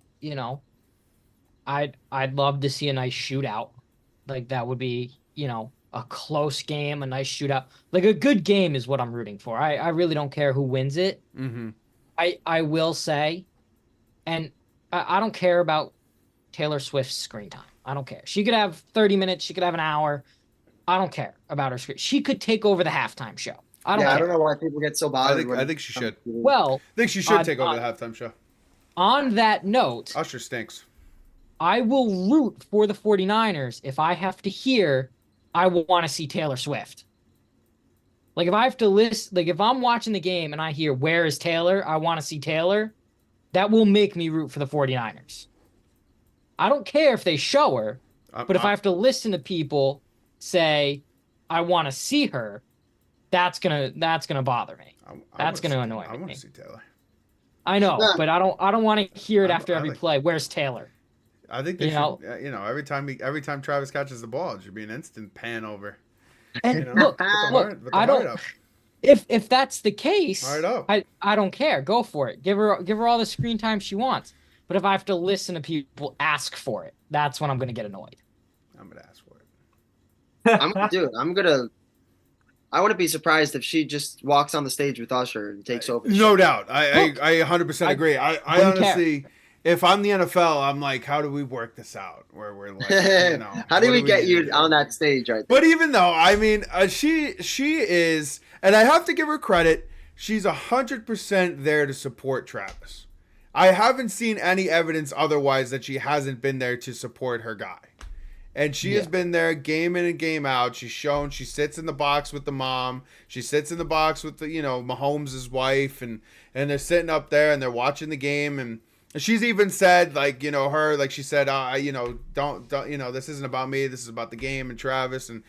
I'd love to see a nice shootout. Like that would be, you know, a close game, a nice shootout. Like a good game is what I'm rooting for. I really don't care who wins it. Mm-hmm. I will say, and I don't care about Taylor Swift's screen time. I don't care. She could have 30 minutes. She could have an hour. I don't care about her screen. She could take over the halftime show. I don't know why people get so bothered. I think she should. Well, I think she should take over the halftime show. On that note, Usher stinks. I will root for the 49ers if I have to hear I want to see Taylor Swift. Like if I have to list, like if I'm watching the game and I hear where is Taylor, I want to see Taylor, that will make me root for the 49ers. I don't care if they show her, I'm, but if I I'm, have to listen to people say I want to see her, that's gonna bother me. I That's want to gonna see. annoy I want to me. see Taylor. I know, Yeah. but I don't want to hear it after I every like. play. Where's Taylor? I think they You should. know, Every time Travis catches the ball, it should be an instant pan over. and look, Put the look, heart. Put the I heart don't. up. If that's the Heart case, up. I don't care. Go for it. Give her all the screen time she wants. But if I have to listen to people ask for it, that's when I'm gonna get annoyed. I'm gonna ask for it. I wouldn't be surprised if she just walks on the stage with Usher and takes over the No show. doubt. Look, I 100% I agree. I wouldn't care. honestly, if I'm the NFL, I'm like, how do we work this out? Where we're like, How do what we get need to you do? on that stage right there? But even though, I mean, she is, and I have to give her credit. She's 100% there to support Travis. I haven't seen any evidence otherwise that she hasn't been there to support her guy. And she has been there game in and game out. She's shown she sits in the box with the mom. She sits in the box with the, Mahomes' wife, and they're sitting up there and they're watching the game. And she's even said, like, she said, don't, this isn't about me. This is about the game and Travis. And,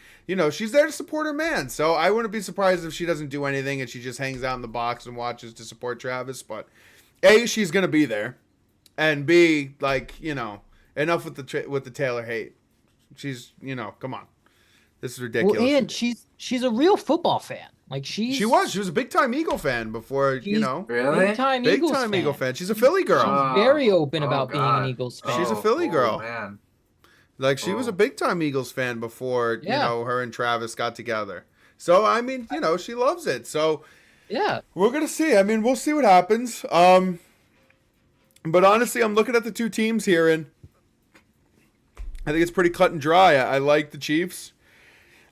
she's there to support her man. So I wouldn't be surprised if she doesn't do anything and she just hangs out in the box and watches to support Travis. But A, she's going to be there. And B, like, enough with the Taylor hate. She's, come on. This is ridiculous. Well, and she's a real football fan. Like She was a big time Eagle fan before, Really? big time big Eagles time fan. Eagle fan. She's a Philly girl. She's very open Oh, about being God. an Eagles fan. She's a Philly girl. Man. Like she was a big time Eagles fan before, Yeah. her and Travis got together. So I mean, she loves it. So Yeah. we're gonna see. I mean, we'll see what happens. But honestly, I'm looking at the two teams here, and I think it's pretty cut and dry. I like the Chiefs.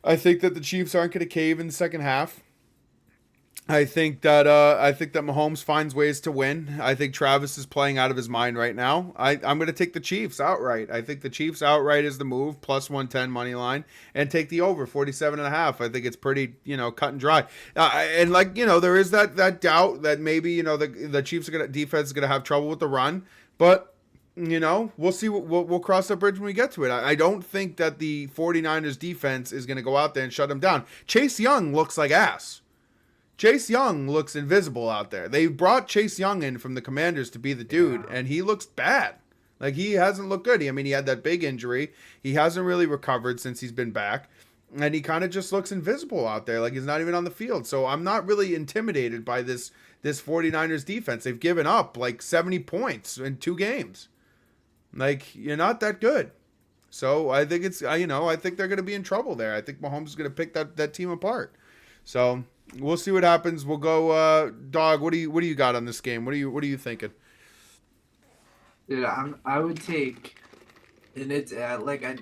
I think that the Chiefs aren't going to cave in the second half. I think that Mahomes finds ways to win. I think Travis is playing out of his mind right now. I'm going to take the Chiefs outright. I think the Chiefs outright is the move, plus 110 money line, and take the over 47.5. I think it's pretty, cut and dry. And there is that doubt that maybe the Chiefs defense is going to have trouble with the run, but. We'll see. We'll cross that bridge when we get to it. I don't think that the 49ers defense is going to go out there and shut them down. Chase Young looks like ass. Chase Young looks invisible out there. They brought Chase Young in from the Commanders to be the dude, and he looks bad. Like, he hasn't looked good. I mean, he had that big injury. He hasn't really recovered since he's been back, and he kind of just looks invisible out there. Like, he's not even on the field. So I'm not really intimidated by this 49ers defense. They've given up like 70 points in 2 games. Like, you're not that good. So I think I think they're going to be in trouble there. I think Mahomes is going to pick that team apart. So we'll see what happens. We'll go, Dog. What do you got on this game? What are you thinking? Dude, I would take, and it's I'm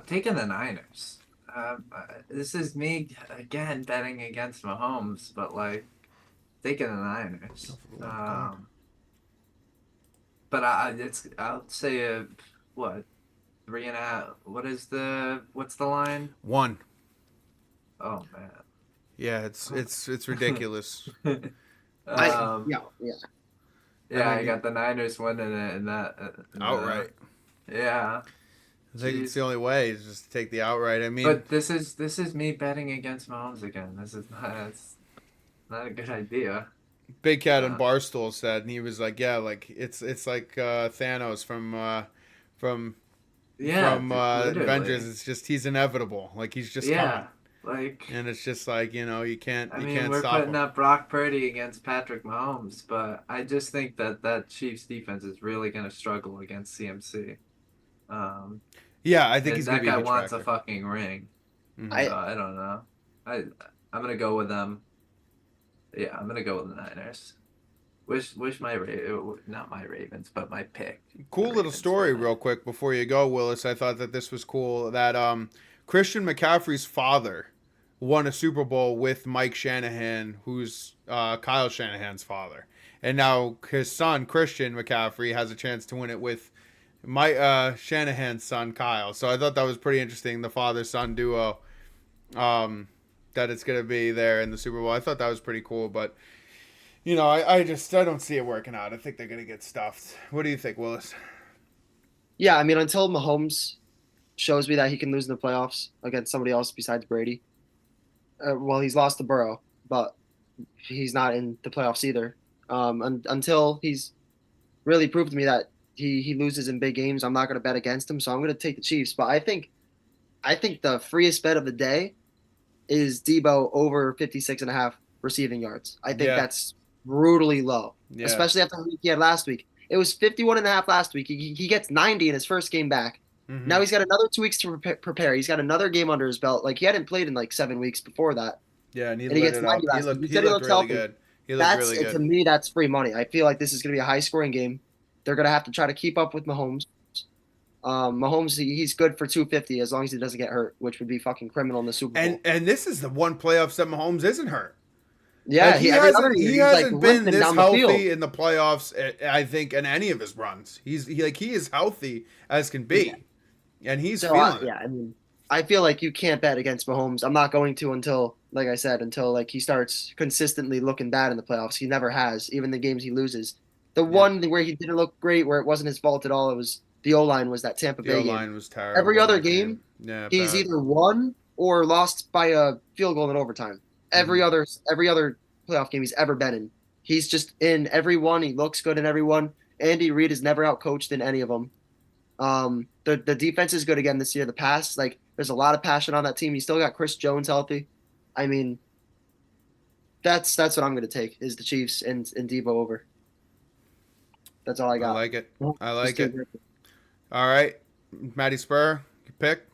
taking the Niners. This is me again betting against Mahomes, but like taking the Niners. But I'll say what 3.5. What's the line? 1. Oh man. Yeah, it's ridiculous. Yeah, I mean, got the Niners winning it in that outright. Yeah. I think it's the only way is just to take the outright. I mean, But this is me betting against Mahomes again. This is not a good idea. Big Cat and Barstool said, and he was like, "Yeah, like it's like Thanos from literally. Avengers. It's just he's inevitable. Like he's just coming." Like, And it's just like, you can't we're stop putting him. up Brock Purdy against Patrick Mahomes, but I just think that Chiefs defense is really going to struggle against CMC. Yeah, I think he's that gonna be a guy huge wants factor. a fucking ring. Mhm. I don't know. I'm gonna go with them. Yeah, I'm gonna go with the Niners. Wish not my Ravens, but my pick. Cool The little Ravens story win it. real quick before you go, Willis. I thought that this was cool that Christian McCaffrey's father won a Super Bowl with Mike Shanahan, who's Kyle Shanahan's father. And now his son, Christian McCaffrey, has a chance to win it with Shanahan's son, Kyle. So I thought that was pretty interesting, the father-son duo, that it's going to be there in the Super Bowl. I thought that was pretty cool, but, I don't see it working out. I think they're going to get stuffed. What do you think, Willis? Yeah, I mean, until Mahomes shows me that he can lose in the playoffs against somebody else besides Brady. Well, he's lost to Burrow, but he's not in the playoffs either. Until he's really proved to me that he loses in big games, I'm not going to bet against him. So I'm going to take the Chiefs. But I think the freest bet of the day is Debo over 56.5 receiving yards. I think Yeah. that's brutally low, Yeah. especially after the week he had last week. It was 51.5 last week. He gets 90 in his first game back. Mhm. Now he's got another 2 weeks to prepare. He's got another game under his belt. Like he hadn't played in like 7 weeks before that. Yeah, and he And he lit gets it up. 90 He last looked, week. he He said he looked looks really healthy. good. He looked That's really to good. me, that's free money. I feel like this is going to be a high scoring game. They're going to have to try to keep up with Mahomes. Mahomes, he's good for 250 as long as he doesn't get hurt, which would be fucking criminal in the Super Bowl. And this is the one playoffs that Mahomes isn't hurt. Yeah, Like, every other he year, he's like hasn't been limping this down the healthy field. in the playoffs. I think in any of his runs, he is healthy as can be, and he's So, feeling it. yeah, I mean, I feel like you can't bet against Mahomes. I'm not going to until, like I said, until like he starts consistently looking bad in the playoffs. He never has, even the games he loses. The one where he didn't look great, where it wasn't his fault at all, it was the O-line was that Tampa The Bay game. O-line was terrible. Every other in that game, yeah, he's bad. either won or lost by a field goal in overtime. Every other playoff game he's ever been in, he's just in every one. He looks good in every one. Andy Reid is never outcoached in any of them. The defense is good again this year. The pass, like there's a lot of passion on that team. You still got Chris Jones healthy. I mean, that's what I'm going to take is the Chiefs and Debo over. That's all I I got. like it. I Just like do it. All right, Matty Spur, your pick.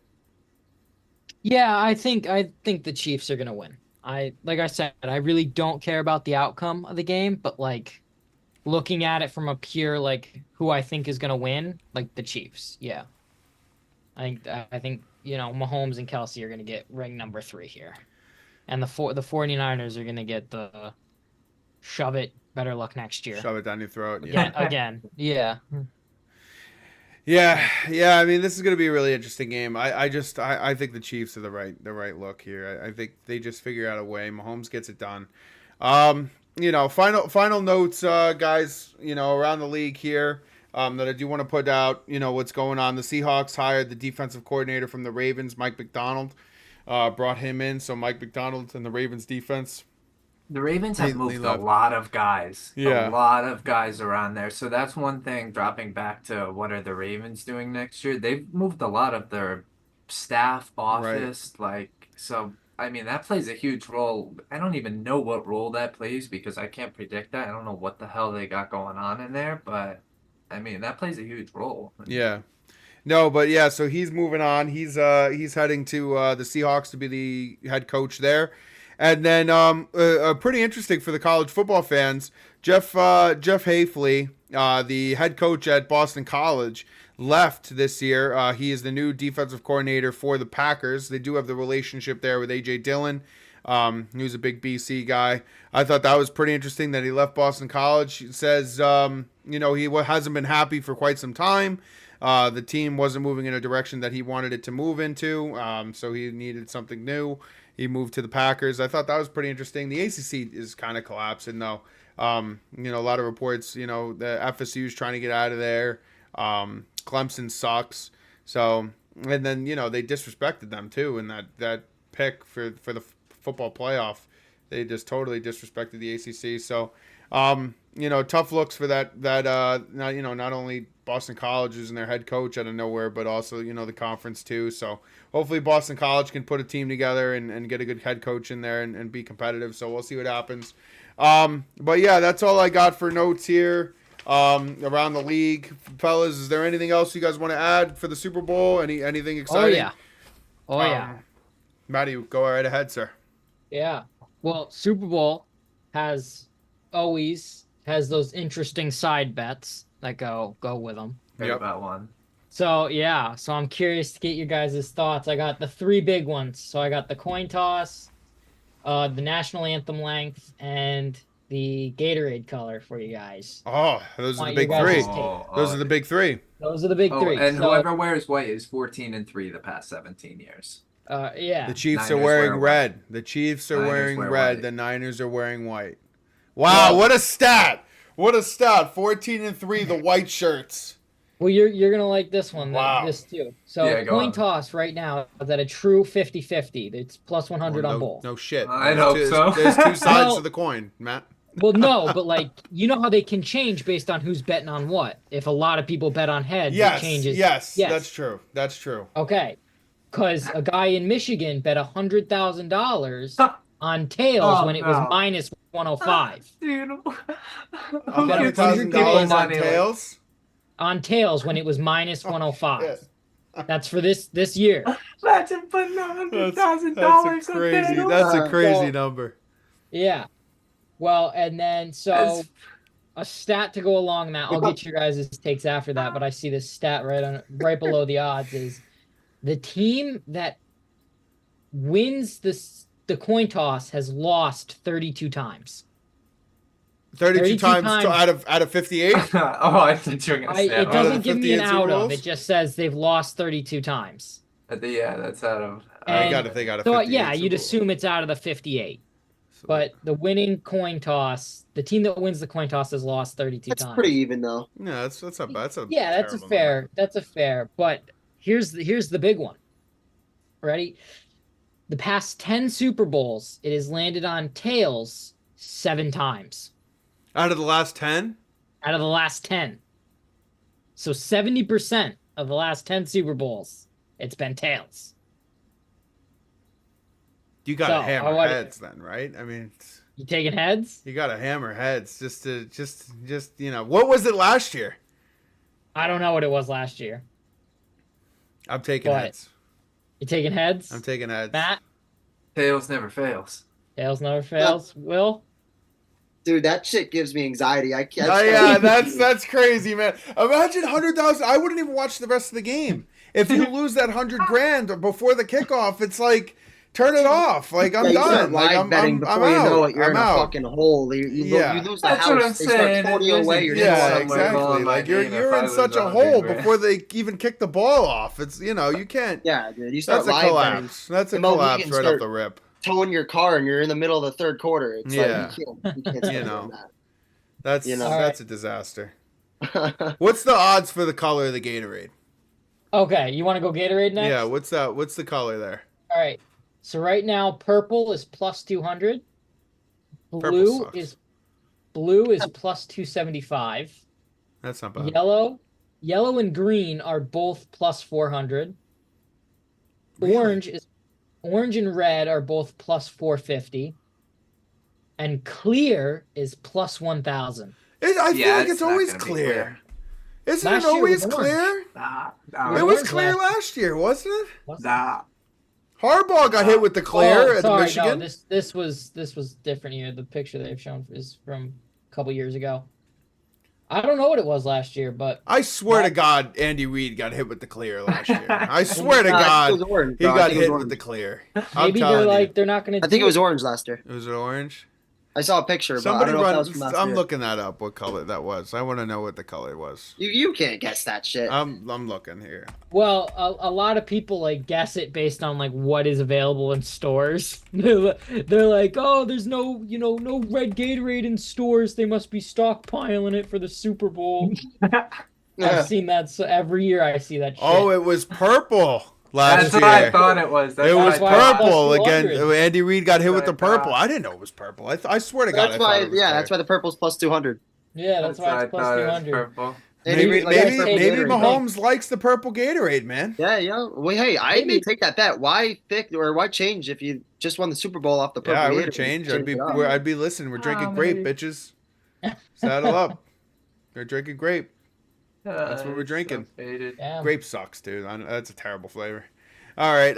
Yeah, I think the Chiefs are gonna win. Like I said, I really don't care about the outcome of the game, but like looking at it from a pure like who I think is gonna win, like the Chiefs. Yeah. I think Mahomes and Kelsey are gonna get ring number 3 here. And the 49ers are gonna get the shove it, better luck next year. Shove it down your throat. Yeah. Again. Yeah. Yeah. I mean, this is going to be a really interesting game. I think the Chiefs are the right look here. I think they just figure out a way. Mahomes gets it done. Final notes, guys. Around the league here. That I do want to put out. What's going on. The Seahawks hired the defensive coordinator from the Ravens, Mike McDonald. Brought him in. So Mike McDonald and the Ravens defense. The Ravens have moved a left. lot of guys. Yeah. A lot of guys around there. So that's one thing, dropping back to what are the Ravens doing next year? They've moved a lot of their staff, office, so I mean that plays a huge role. I don't even know what role that plays because I can't predict that. I don't know what the hell they got going on in there, but I mean that plays a huge role. Yeah. No, but yeah, so he's moving on. He's heading to the Seahawks to be the head coach there. And then pretty interesting for the college football fans, Jeff Hafley, the head coach at Boston College, left this year. He is the new defensive coordinator for the Packers. They do have the relationship there with A.J. Dillon, who's a big BC guy. I thought that was pretty interesting that he left Boston College. He says, he hasn't been happy for quite some time. The team wasn't moving in a direction that he wanted it to move into, so he needed something new. He moved to the Packers. I thought that was pretty interesting. The ACC is kind of collapsing, though. A lot of reports, the FSU is trying to get out of there. Clemson sucks. So, and then, they disrespected them, too, in that pick for the football playoff. They just totally disrespected the ACC. So, tough looks for that not only Boston College is in their head coach out of nowhere, but also, the conference too. So hopefully Boston College can put a team together and get a good head coach in there and be competitive. So we'll see what happens. But yeah, that's all I got for notes here around the league. Fellas, is there anything else you guys want to add for the Super Bowl? Anything exciting? Oh yeah. Matty, go right ahead, sir. Yeah. Well, Super Bowl always has those interesting side bets that go with them. Heard about one. So I'm curious to get your guys' thoughts. I got the 3 big ones. So I got the coin toss, the national anthem length, and the Gatorade color for you guys. Oh, those are the big Want your 3. guys' take. Those are the big 3. Those are the big 3. And So, whoever wears white is 14-3 the past 17 years. yeah. The Chiefs Niners are wearing wear red. white. The Chiefs are Niners wearing wear red. white. The Niners are wearing white. Wow, what a stat! What a stat! 14-3, the white shirts. Well, you're gonna like this one. Wow. This too. So Yeah, go coin on. toss right now is at a true 50-50. It's plus Well, 100 on both. no shit. I'd hope so. There's two sides Well- to the coin, Matt. Well, no, but like you know how they can change based on who's betting on what. If a lot of people bet on heads, Yes, it changes. yes, Yes. that's true. That's true. Okay, because a guy in Michigan bet $100,000 on tails Oh, when it was no. minus 105. Dude, $100,000 on tails. On tails when it was minus Oh, 105. shit. That's for this year. Imagine putting $100,000 That's a crazy. That's a crazy So- number. Yeah. Well, and then so a stat to go along that. I'll get your guys' takes after that, but I see this stat right below the odds is the team that wins the coin toss has lost 32 times. 32 times times. out of 58. Oh, I thought you were gonna say It out of doesn't the give me an 58 Super out of. Bowls? It just says they've lost 32 times. Yeah, that's out of. I And got to think out of So 58 yeah, Super you'd Bowls. assume it's out of the 58. So- But the winning coin toss, the team that wins the coin toss has lost 32 That's times. pretty even though. yeah, that's not bad. That's a Yeah, that's a terrible fair. number. That's a fair. But here's the big one. Ready? The past 10 Super Bowls, it has landed on tails 7 times Out of the last 10. out of the last 10. So 70% of the last 10 Super Bowls, it's been tails. You got to So, hammer I wanna- heads then, right? I mean, You taking heads? you got to hammer heads just what was it last year? I don't know what it was last year. I'm taking What? heads. You taking heads? I'm taking heads. Matt? Tails never fails. Tails never fails. Will? Dude, that shit gives me anxiety. I can't. Oh yeah, that's crazy, man. Imagine 100,000. I wouldn't even watch the rest of the game if you lose that 100 grand before the kickoff. It's like turn it off. Like I'm Yeah, you start done. Like live I'm betting I'm before you know out. it. You're I'm in a out. fucking hole. You Yeah. lose the That's house. what I'm they saying. start 40 away. You're Yeah, Yeah, just somewhere exactly. going my Like you're game if I in lose such a 100 hole grand. before they even kick the ball off. It's you can't. yeah, dude. You start That's a live betting, collapse. That's a The moment collapse you right start- off the rip. towing your car, and you're in the middle of the third quarter. It's Yeah. like you can't start You know. doing That's You know. that's a disaster. that. What's the odds for the color of the Gatorade? Okay, you want to go Gatorade next? Yeah, what's that? What's the color there? All right. So right now, purple is plus 200. Purple Blue sucks. is plus 275. That's not bad. Yellow and green are both plus 400. Really? Orange and red are both plus 450. And clear is plus 1,000. I feel like it's not always gonna be clear. Isn't Last it year always was orange. clear? Nah, It It was was orange clear last- last year, wasn't it? nah. Harbaugh got hit with the clear at sorry, Michigan. No, this was different here. The picture they've shown is from a couple years ago. I don't know what it was last year, but I swear to That- God, Andy Reid got hit with the clear last year. I swear to Nah, I think God, it was orange, he bro. I got think it was hit orange. with the clear. I'm maybe they're telling like you. they're not going to. I think it was orange last year. Was it orange? I saw a picture, but I Somebody don't know if that run. was from last I'm year. looking that up. What color that was? I want to know what the color was. You can't guess that shit. I'm looking here. Well, a lot of people like guess it based on like what is available in stores. They're like, oh, there's no no red Gatorade in stores. They must be stockpiling it for the Super Bowl. I've seen that so every year. I see that shit. Oh, it was purple last That's what I year. thought it was. That's It what was I thought. purple Plus again. 200. Andy Reid got hit with the That's what I purple. thought. I didn't know it was purple. I swear to God, That's I why. thought it was Yeah, clear. that's why the purple's plus 200. Yeah, that's why I it's plus thought it was 200. purple. Andy Maybe Reid likes maybe, purple maybe Gatorade. Mahomes likes the purple Gatorade, man. Yeah. Well, hey, I may take that bet. Why why change if you just won the Super Bowl off the purple? Yeah, I would Gatorade? change. it up. I'd be listening. We're drinking grape, maybe. bitches. Saddle up. They're drinking grape. That's what we're It's drinking. So faded. Yeah. Grape sucks, dude. That's a terrible flavor. All right.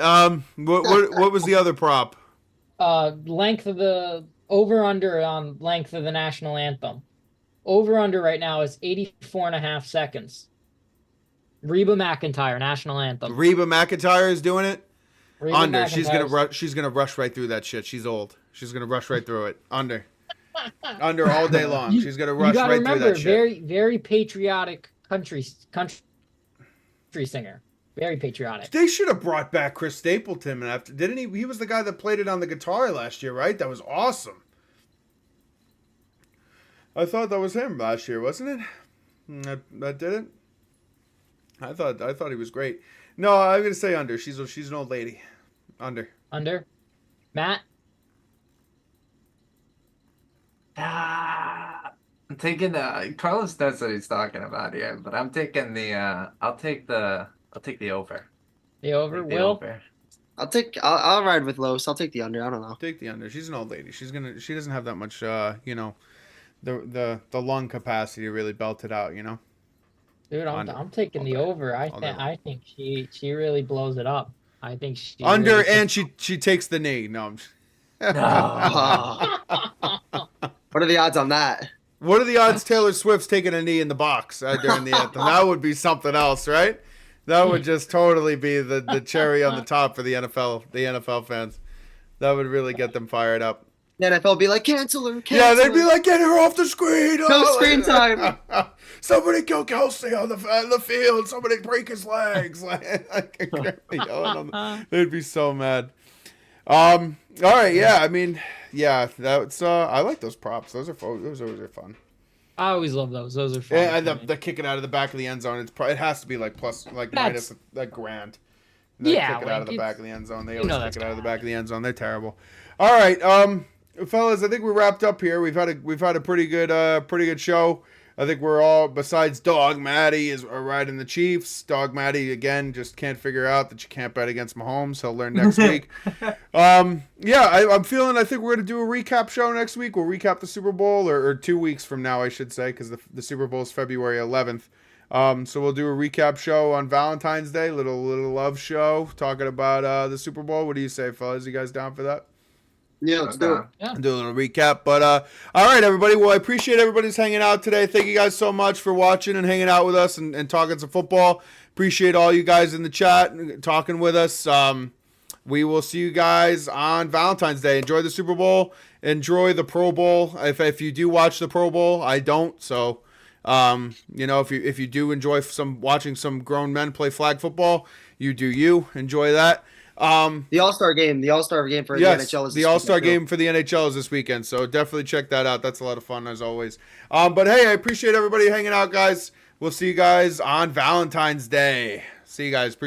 What was the other prop? Length of the over under on length of the national anthem. Over under right now is 84.5 seconds. Reba McEntire, national anthem. Reba McEntire is doing it. Reba Under. She's gonna McEntire's- she's gonna rush right through that shit. She's old. She's gonna rush right through it. Under. Under all day long. She's gonna You rush gotta right through remember, that shit. very patriotic country singer. Very patriotic. They should have brought back Chris Stapleton after, didn't he? He was the guy that played it on the guitar last year, right? That was awesome. I thought that was him last year, wasn't it? That did it. I thought he was great. No, I'm gonna say under. She's an old lady. Under. Under. Matt. I'm taking Carlos knows what he's talking about here, but I'm taking the I'll take the over. The over. Take the Will. over. I'll ride with Los. I'll take the under. I don't know. Take the under. She's an old lady. She doesn't have that much the lung capacity to really belt it out. Dude, Under. I'm taking the over. Under. I think she really blows it up. I think she Under really and she takes the knee. No. No. What are the odds on that? What are the odds Taylor Swift's taking a knee in the box during the anthem? That would be something else, right? That would just totally be the cherry on the top for the NFL fans. That would really get them fired up. The NFL would be like, cancel her. Yeah, they'd be like, get her off the screen. No screen time. Somebody kill Kelsey on the field. Somebody break his legs. They'd be so mad. All right, yeah. I mean, yeah, that's. I like those props. Those are fun. I always love those. Those are fun. Yeah, and the kicking out of the back of the end zone. It has to be like minus like grand. They Yeah, kick it out of the back of the end zone. They you know always that's kick it out of the back of the end zone. They're terrible. All right, fellas, I think we're wrapped up here. We've had a pretty good show. I think we're all, besides Dog Matty are riding the Chiefs. Dog Matty again just can't figure out that you can't bet against Mahomes. He'll learn next week. I'm feeling. I think we're gonna do a recap show next week. We'll recap the Super Bowl, or 2 weeks from now, I should say, because the Super Bowl is February 11th. So we'll do a recap show on Valentine's Day, little love show talking about the Super Bowl. What do you say, fellas? You guys down for that? Yeah, let's do it. Yeah. Do a little recap. But all right, everybody. Well, I appreciate everybody's hanging out today. Thank you guys so much for watching and hanging out with us and talking some football. Appreciate all you guys in the chat and talking with us. We will see you guys on Valentine's Day. Enjoy the Super Bowl. Enjoy the Pro Bowl. If you do watch the Pro Bowl, I don't. So, if you do enjoy watching some grown men play flag football, you do you. Enjoy that. The All-Star game for the NHL is the All-Star game for the NHL is this weekend, so definitely check that out. That's a lot of fun as always. But hey, I appreciate everybody hanging out, guys. We'll see you guys on Valentine's Day. See you guys.